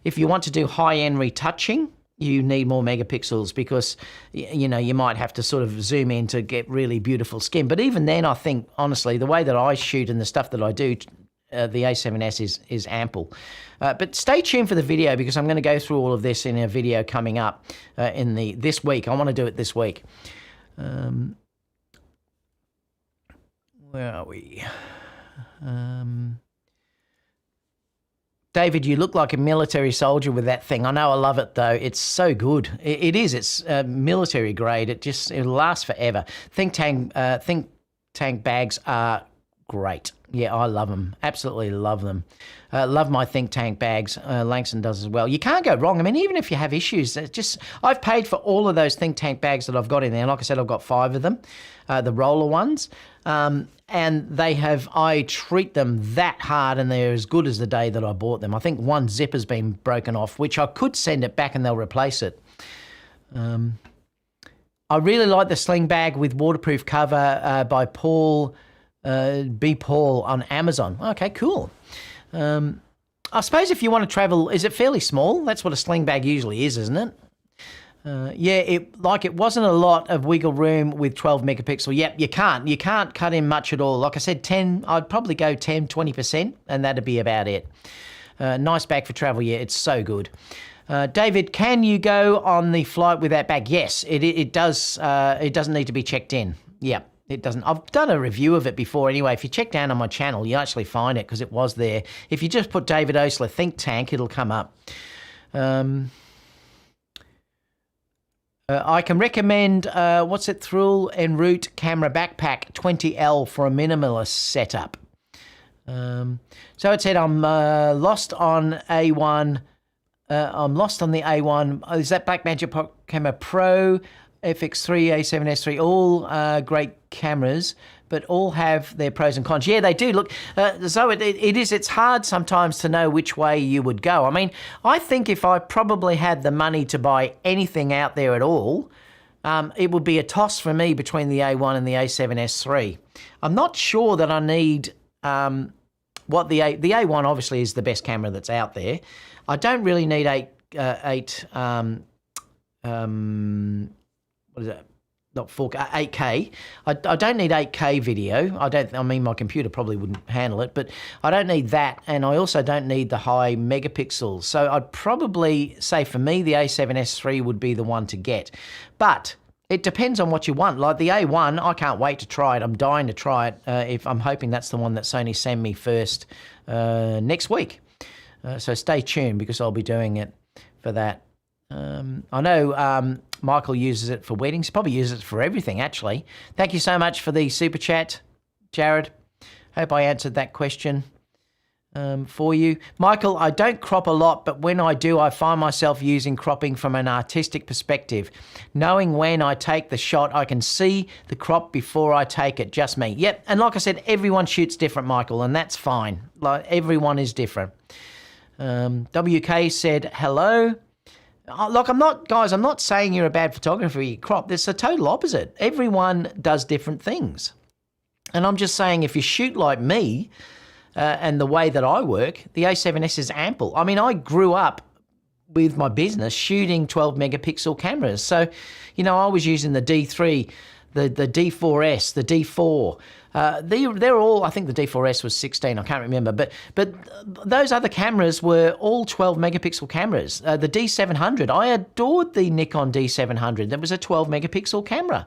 Speaker 1: If you want to do high-end retouching, you need more megapixels because, you know, you might have to sort of zoom in to get really beautiful skin. But even then, I think, honestly, the way that I shoot and the stuff that I do, the A7S is ample. But stay tuned for the video because I'm going to go through all of this in a video coming up this week. I want to do it this week. Where are we? David, you look like a military soldier with that thing. I know, I love it though. It's so good. It is. It's military grade. It'll last forever. Think tank bags are great. Yeah, I love them. Absolutely love them. Love my think tank bags. Langston does as well. You can't go wrong. I mean, even if you have issues, I've paid for all of those think tank bags that I've got in there. Like I said, I've got 5 of them, the roller ones. And I treat them that hard, and they're as good as the day that I bought them. I think one zip has been broken off, which I could send it back and they'll replace it. I really like the sling bag with waterproof cover by Paul on Amazon. Okay, cool. I suppose if you want to travel, is it fairly small? That's what a sling bag usually is, isn't it? Yeah, it wasn't a lot of wiggle room with 12 megapixel. Yep, you can't cut in much at all. Like I said, 10, I'd probably go 10, 20%, and that'd be about it. Nice bag for travel. Yeah, it's so good. David, can you go on the flight with that bag? Yes, it does. It doesn't need to be checked in. Yeah, it doesn't. I've done a review of it before anyway. If you check down on my channel, you actually find it because it was there. If you just put David Oastler Think Tank, it'll come up. I can recommend, Thrill en Route Camera Backpack 20L for a minimalist setup. So it said I'm lost on A1. I'm lost on the A1. Is that Blackmagic Camera Pro, FX3, A7S3, all great cameras, but all have their pros and cons. Yeah, they do. Look, so it's hard sometimes to know which way you would go. I mean, I think if I probably had the money to buy anything out there at all, it would be a toss for me between the A1 and the A7S3. I'm not sure that I need what the A1 obviously is the best camera that's out there. I don't really need what is that? Not 4K, 8K. I don't need 8K video. I mean, my computer probably wouldn't handle it, but I don't need that. And I also don't need the high megapixels. So I'd probably say for me, the A7S3 would be the one to get. But it depends on what you want. Like the A1, I can't wait to try it. I'm dying to try it. If I'm hoping that's the one that Sony send me first next week. So stay tuned because I'll be doing it for that. I know Michael uses it for weddings. He probably uses it for everything, actually. Thank you so much for the super chat, Jared. Hope I answered that question for you. Michael, I don't crop a lot, but when I do, I find myself using cropping from an artistic perspective. Knowing when I take the shot, I can see the crop before I take it, just me. Yep, and like I said, everyone shoots different, Michael, and that's fine. Like, everyone is different. WK said, hello. Look, I'm not saying you're a bad photographer, you crop. It's the total opposite. Everyone does different things. And I'm just saying if you shoot like me and the way that I work, the A7S is ample. I mean, I grew up with my business shooting 12 megapixel cameras. So, you know, I was using the D3, the D4S, the D4. They're all, I think the D4S was 16, I can't remember, but those other cameras were all 12 megapixel cameras. The D700, I adored the Nikon D700. That was a 12 megapixel camera.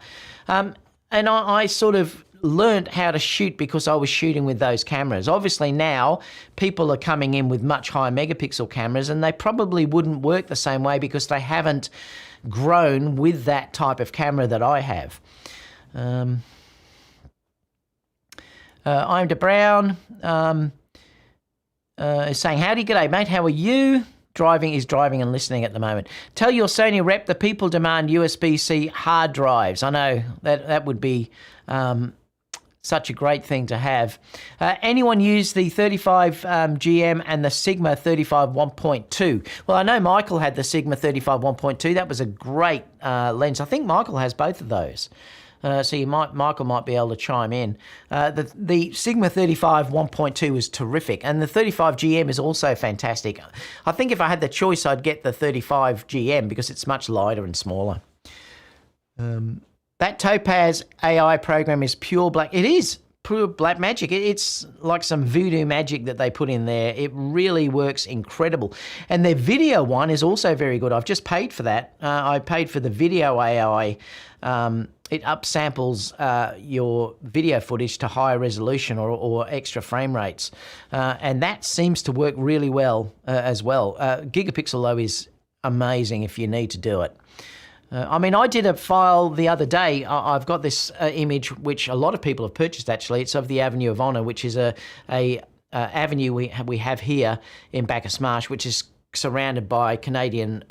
Speaker 1: And I sort of learned how to shoot because I was shooting with those cameras. Obviously now people are coming in with much higher megapixel cameras and they probably wouldn't work the same way because they haven't grown with that type of camera that I have. I'm De Brown is saying, howdy, g'day, mate. How are you? Driving and listening at the moment. Tell your Sony rep the people demand USB-C hard drives. I know that would be such a great thing to have. Anyone use the 35 GM and the Sigma 35 1.2? Well, I know Michael had the Sigma 35 1.2. That was a great lens. I think Michael has both of those. So Michael might be able to chime in. The Sigma 35 1.2 was terrific, and the 35 GM is also fantastic. I think if I had the choice, I'd get the 35 GM because it's much lighter and smaller. That Topaz AI program is pure black. It is pure black magic. It's like some voodoo magic that they put in there. It really works incredible. And their video one is also very good. I've just paid for that. I paid for the video AI. It upsamples your video footage to higher resolution or extra frame rates. And that seems to work really well as well. Gigapixel, though, is amazing if you need to do it. I mean, I did a file the other day. I've got this image, which a lot of people have purchased, actually. It's of the Avenue of Honour, which is a avenue we have here in Bacchus Marsh, which is surrounded by Canadian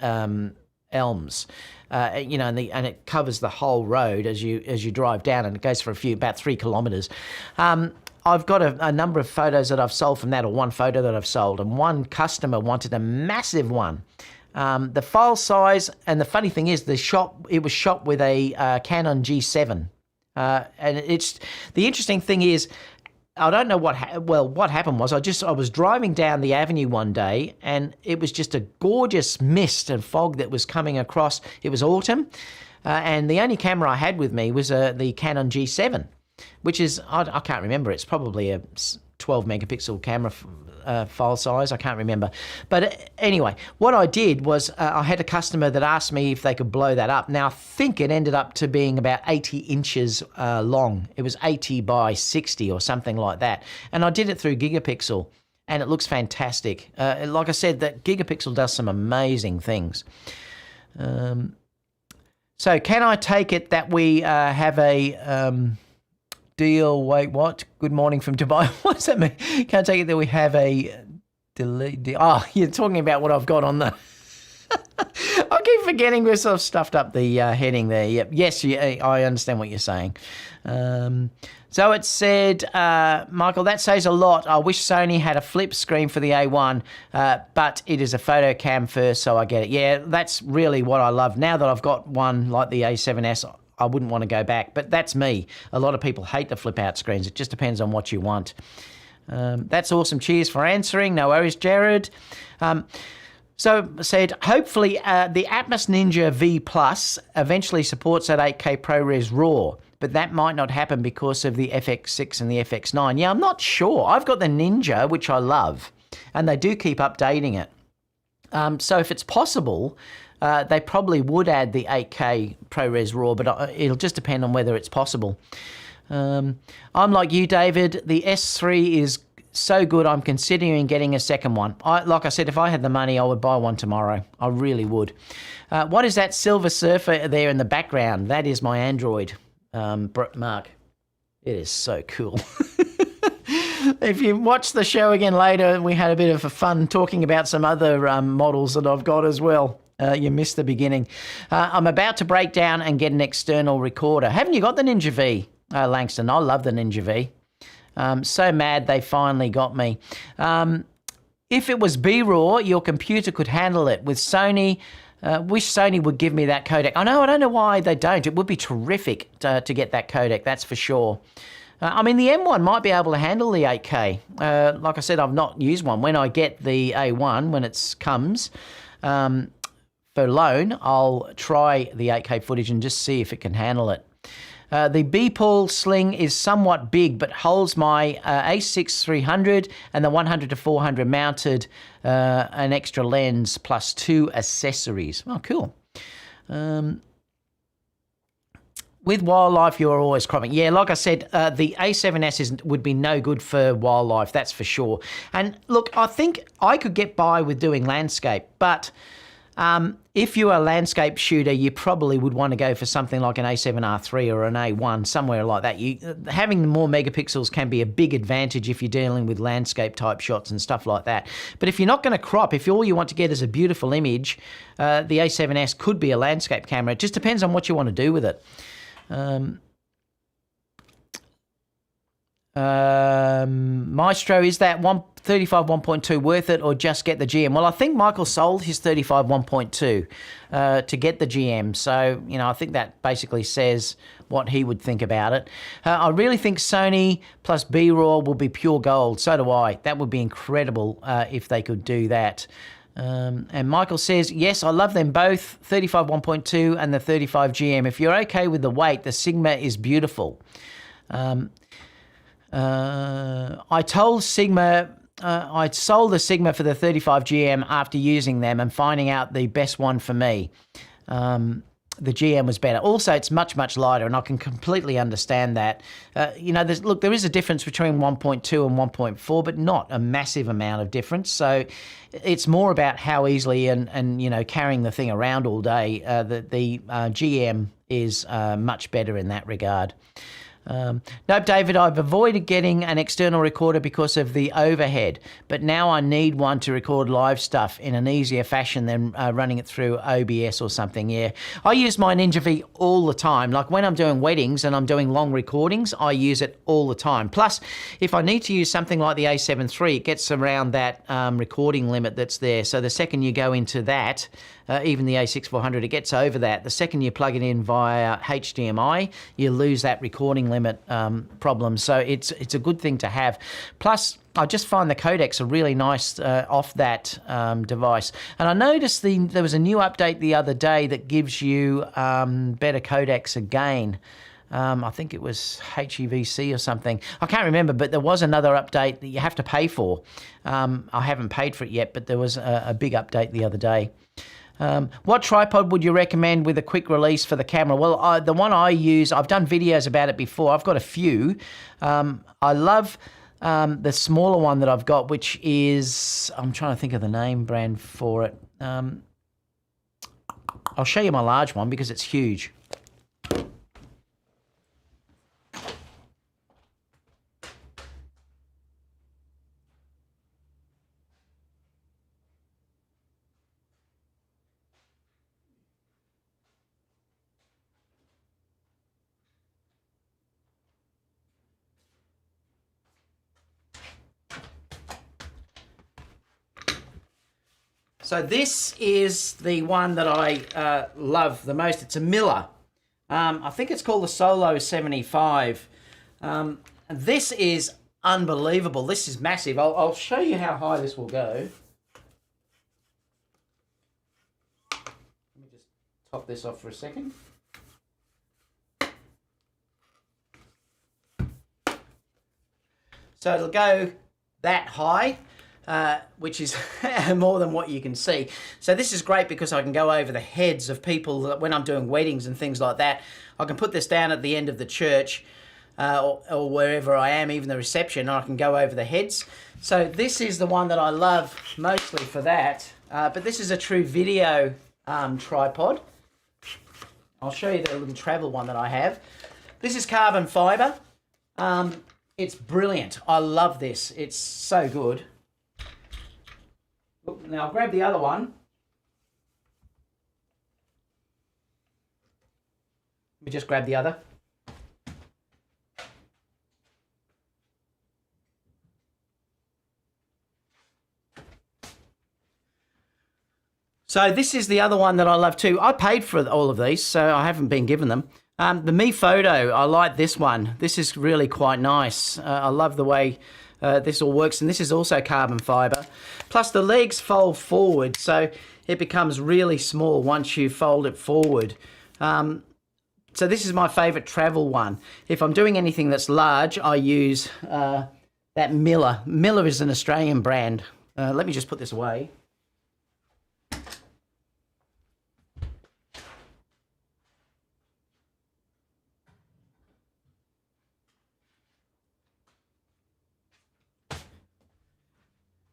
Speaker 1: elms. You know, and it covers the whole road as you drive down, and it goes for about 3 kilometres. I've got a number of photos that I've sold from that, or one photo that I've sold, and one customer wanted a massive one. The file size, and the funny thing is, it was shot with a Canon G7, and the interesting thing is, I don't know what what happened was I was driving down the avenue one day, and it was just a gorgeous mist and fog that was coming across. It was autumn, and the only camera I had with me was the Canon G7, which is, I can't remember, it's probably a 12 megapixel camera file size. I can't remember. But anyway, what I did was I had a customer that asked me if they could blow that up. Now, I think it ended up to being about 80 inches long. It was 80 by 60 or something like that. And I did it through Gigapixel, and it looks fantastic. Like I said, that Gigapixel does some amazing things. So can I take it that we have a... deal, wait, what? Good morning from Dubai. What does that mean? Can I take it that we have a delete? Oh, you're talking about what I've got on the... I keep forgetting because I've stuffed up the heading there. Yep. Yes, I understand what you're saying. So it said, Michael, that says a lot. I wish Sony had a flip screen for the A1, but it is a photo cam first, so I get it. Yeah, that's really what I love. Now that I've got one like the A7S, I wouldn't want to go back, but that's me. A lot of people hate the flip-out screens. It just depends on what you want. That's awesome. Cheers for answering. No worries, Jared. So said, hopefully the Atmos Ninja V Plus eventually supports that 8K ProRes RAW, but that might not happen because of the FX6 and the FX9. Yeah, I'm not sure. I've got the Ninja, which I love, and they do keep updating it. So if it's possible... they probably would add the 8K ProRes RAW, but it'll just depend on whether it's possible. I'm like you, David. The S3 is so good, I'm considering getting a second one. Like I said, if I had the money, I would buy one tomorrow. I really would. What is that Silver Surfer there in the background? That is my Android, Mark. It is so cool. If you watch the show again later, we had a bit of a fun talking about some other models that I've got as well. You missed the beginning. I'm about to break down and get an external recorder. Haven't you got the Ninja V, Langston? I love the Ninja V. So mad they finally got me. If it was B-RAW, your computer could handle it. With Sony, wish Sony would give me that codec. I don't know why they don't. It would be terrific to get that codec, that's for sure. I mean, the M1 might be able to handle the 8K. Like I said, I've not used one. When I get the A1, when it comes... for loan, I'll try the 8K footage and just see if it can handle it. The B-Pool sling is somewhat big, but holds my A6 300 and the 100 to 400 mounted, an extra lens plus 2 accessories. Oh, cool. With wildlife, you're always cropping. Yeah, like I said, the A7S would be no good for wildlife, that's for sure. And look, I think I could get by with doing landscape, but... if you're a landscape shooter, you probably would want to go for something like an A7R3 or an A1, somewhere like that. Having more megapixels can be a big advantage if you're dealing with landscape type shots and stuff like that. But if you're not going to crop, if all you want to get is a beautiful image, the A7S could be a landscape camera. It just depends on what you want to do with it. Maestro, is that 35 1.2 worth it, or just get the GM? Well, I think Michael sold his 35 1.2 to get the GM, so I think that basically says what he would think about it. I really think Sony plus B-RAW will be pure gold. So do I. That would be incredible if they could do that. And Michael says, yes, I love them both, 35 1.2 and the 35 GM. If you're okay with the weight, the Sigma is beautiful. I sold the Sigma for the 35 GM after using them and finding out the best one for me. The GM was better. Also, it's much, much lighter, and I can completely understand that. There is a difference between 1.2 and 1.4, but not a massive amount of difference. So it's more about how easily and carrying the thing around all day. The GM is much better in that regard. Nope, David, I've avoided getting an external recorder because of the overhead, but now I need one to record live stuff in an easier fashion than running it through OBS or something. Yeah, I use my Ninja V all the time. Like when I'm doing weddings and I'm doing long recordings, I use it all the time. Plus, if I need to use something like the A7 III, it gets around that recording limit that's there. So the second you go into that, even the A6 400, it gets over that. The second you plug it in via HDMI, you lose that recording limit. limit problems. So it's a good thing to have. Plus, I just find the codecs are really nice off that device. And I noticed there was a new update the other day that gives you better codecs again. I think it was HEVC or something. I can't remember, but there was another update that you have to pay for. I haven't paid for it yet, but there was a big update the other day. What tripod would you recommend with a quick release for the camera? Well, the one I use, I've done videos about it before. I've got a few. I love the smaller one that I've got, which is, I'm trying to think of the name brand for it. I'll show you my large one because it's huge. So this is the one that I love the most. It's a Miller. I think it's called the Solo a7iV. This is unbelievable. This is massive. I'll show you how high this will go. Let me just top this off for a second. So it'll go that high. Which is more than what you can see. So this is great because I can go over the heads of people when I'm doing weddings and things like that. I can put this down at the end of the church or wherever I am, even the reception, and I can go over the heads. So this is the one that I love mostly for that. But this is a true video tripod. I'll show you the little travel one that I have. This is carbon fiber. It's brilliant. I love this. It's so good. Now I'll grab the other one. Let me just grab the other. So this is the other one that I love too. I paid for all of these, so I haven't been given them. The Mi Photo, I like this one. This is really quite nice. I love the way this all works, and this is also carbon fiber. Plus the legs fold forward, so it becomes really small once you fold it forward. So this is my favorite travel one. If I'm doing anything that's large, I use that Miller. Miller is an Australian brand. Let me just put this away.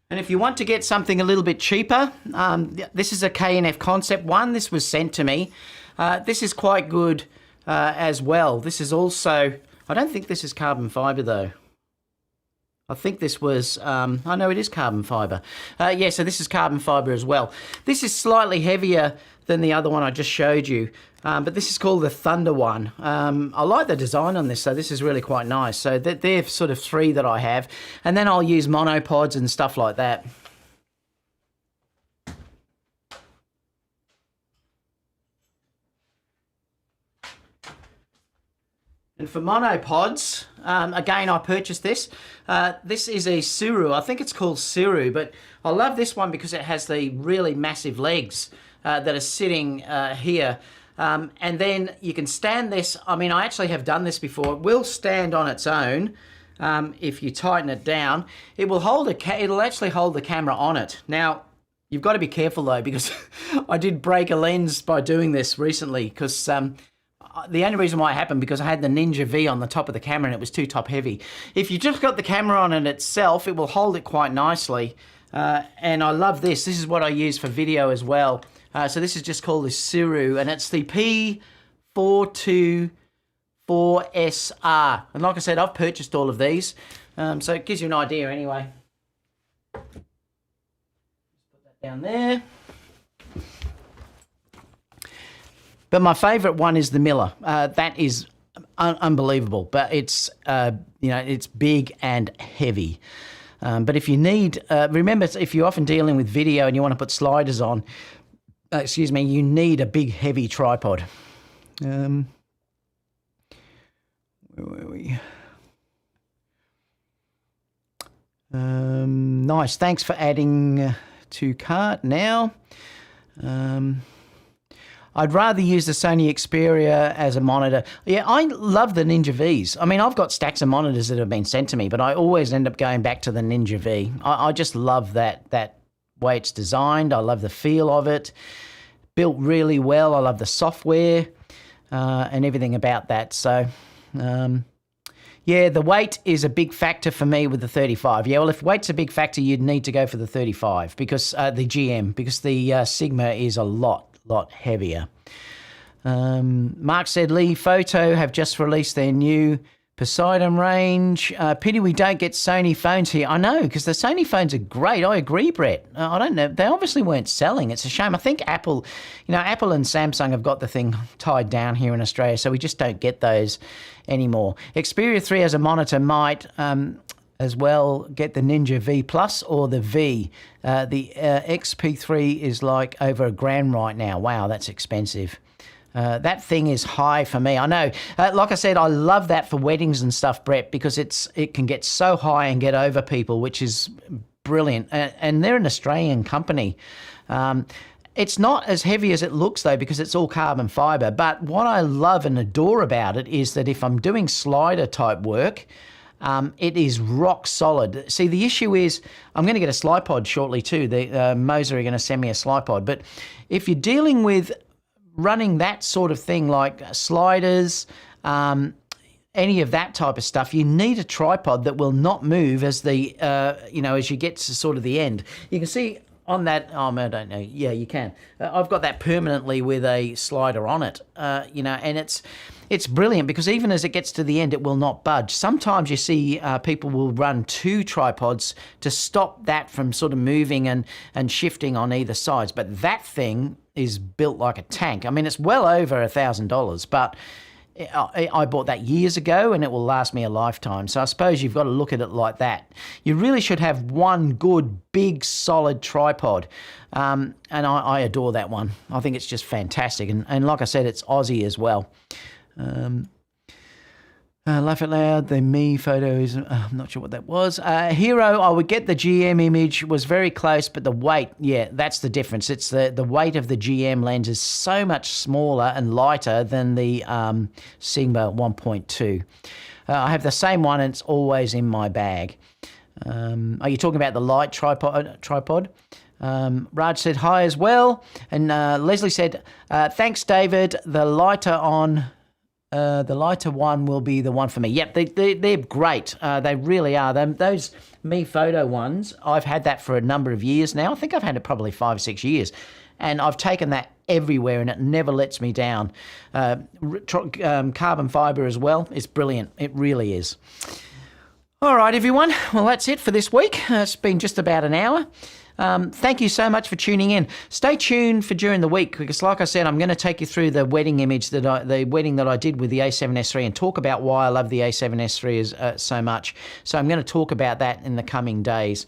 Speaker 1: And if you want to get something a little bit cheaper, this is a K&F Concept one. This was sent to me. This is quite good as well. This is also, I don't think this is carbon fiber though. I think this was, I know it is carbon fiber. Yeah, so this is carbon fiber as well. This is slightly heavier than the other one I just showed you, but this is called the Thunder one. I like the design on this, so this is really quite nice. So they're sort of three that I have, and then I'll use monopods and stuff like that. And for monopods, again, I purchased this. This is a Suru. I think it's called Suru, but I love this one because it has the really massive legs that are sitting here. And then you can stand this. I mean, I actually have done this before. It will stand on its own if you tighten it down. It will hold it'll actually hold the camera on it. Now, you've got to be careful though, because I did break a lens by doing this recently, because the only reason why it happened because I had the Ninja V on the top of the camera and it was too top heavy. If you just got the camera on it itself, it will hold it quite nicely. And I love this. This is what I use for video as well. So this is just called the Suru, and it's the P424SR. And like I said, I've purchased all of these. So it gives you an idea anyway. Put that down there. But my favourite one is the Miller. That is unbelievable, but it's it's big and heavy. But if you need, remember, if you're often dealing with video and you want to put sliders on, you need a big heavy tripod. Where were we? Nice. Thanks for adding to cart now. I'd rather use the Sony Xperia as a monitor. Yeah, I love the Ninja Vs. I mean, I've got stacks of monitors that have been sent to me, but I always end up going back to the Ninja V. I just love that way it's designed. I love the feel of it. Built really well. I love the software and everything about that. So, yeah, the weight is a big factor for me with the 35. Yeah, well, if weight's a big factor, you'd need to go for the 35 because the GM, because the Sigma is a lot heavier. Mark said Lee Photo have just released their new Poseidon range. Pity we don't get Sony phones here. I know, because the Sony phones are great. I agree, Brett. I don't know. They obviously weren't selling. It's a shame. I think Apple and Samsung have got the thing tied down here in Australia, so we just don't get those anymore. Xperia 3 as a monitor might as well get the Ninja V Plus or the V. The XP3 is like over $1,000 right now. Wow, that's expensive. That thing is high for me. I know. Like I said, I love that for weddings and stuff, Brett, because it can get so high and get over people, which is brilliant. And they're an Australian company. It's not as heavy as it looks, though, because it's all carbon fiber. But what I love and adore about it is that if I'm doing slider type work, it is rock solid. See, the issue is I'm going to get a slipod shortly too. The Moser are going to send me a slipod. But if you're dealing with running that sort of thing like sliders, any of that type of stuff, you need a tripod that will not move as the as you get to sort of the end. You can see on that, I don't know. Yeah, you can. I've got that permanently with a slider on it, and it's brilliant because even as it gets to the end, it will not budge. Sometimes you see people will run 2 tripods to stop that from sort of moving and shifting on either sides. But that thing is built like a tank. I mean, it's well over $1,000, but I bought that years ago and it will last me a lifetime. So I suppose you've got to look at it like that. You really should have one good, big, solid tripod. And I adore that one. I think it's just fantastic. And like I said, it's Aussie as well. Laugh out loud, the me photo is, I'm not sure what that was. Hero, I would get the GM image, was very close, but the weight, yeah, that's the difference. It's the weight of the GM lens is so much smaller and lighter than the Sigma 1.2. I have the same one and it's always in my bag. Are you talking about the light tripod? Raj said hi as well. And Leslie said, thanks, David. The lighter one will be the one for me. Yep, they're great. They really are. Those Me Photo ones, I've had that for a number of years now. I think I've had it probably 5 or 6 years. And I've taken that everywhere and it never lets me down. Carbon fiber as well. It's brilliant. It really is. All right, everyone. Well, that's it for this week. It's been just about an hour. Thank you so much for tuning in. Stay tuned for during the week because, like I said, I'm going to take you through the wedding image the wedding that I did with the A7S III and talk about why I love the A7S III so much. So I'm going to talk about that in the coming days,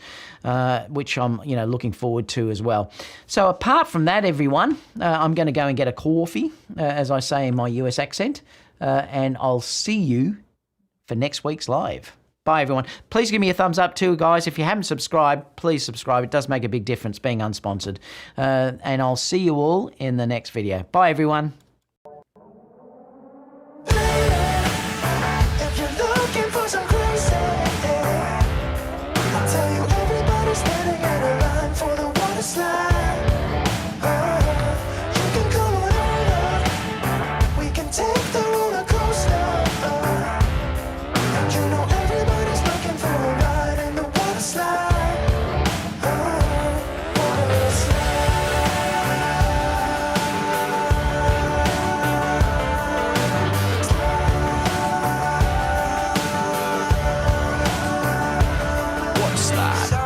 Speaker 1: which I'm looking forward to as well. So apart from that, everyone, I'm going to go and get a coffee, as I say in my US accent, and I'll see you for next week's live. Bye, everyone. Please give me a thumbs up too, guys. If you haven't subscribed, please subscribe. It does make a big difference being unsponsored. And I'll see you all in the next video. Bye, everyone.
Speaker 2: If you're looking for some crazy, I'll tell you everybody's standing in a line for the water slide. You can come on over. We can take the roller coaster. And you know everybody's looking for a ride in the water slide. Water slide. Water slide.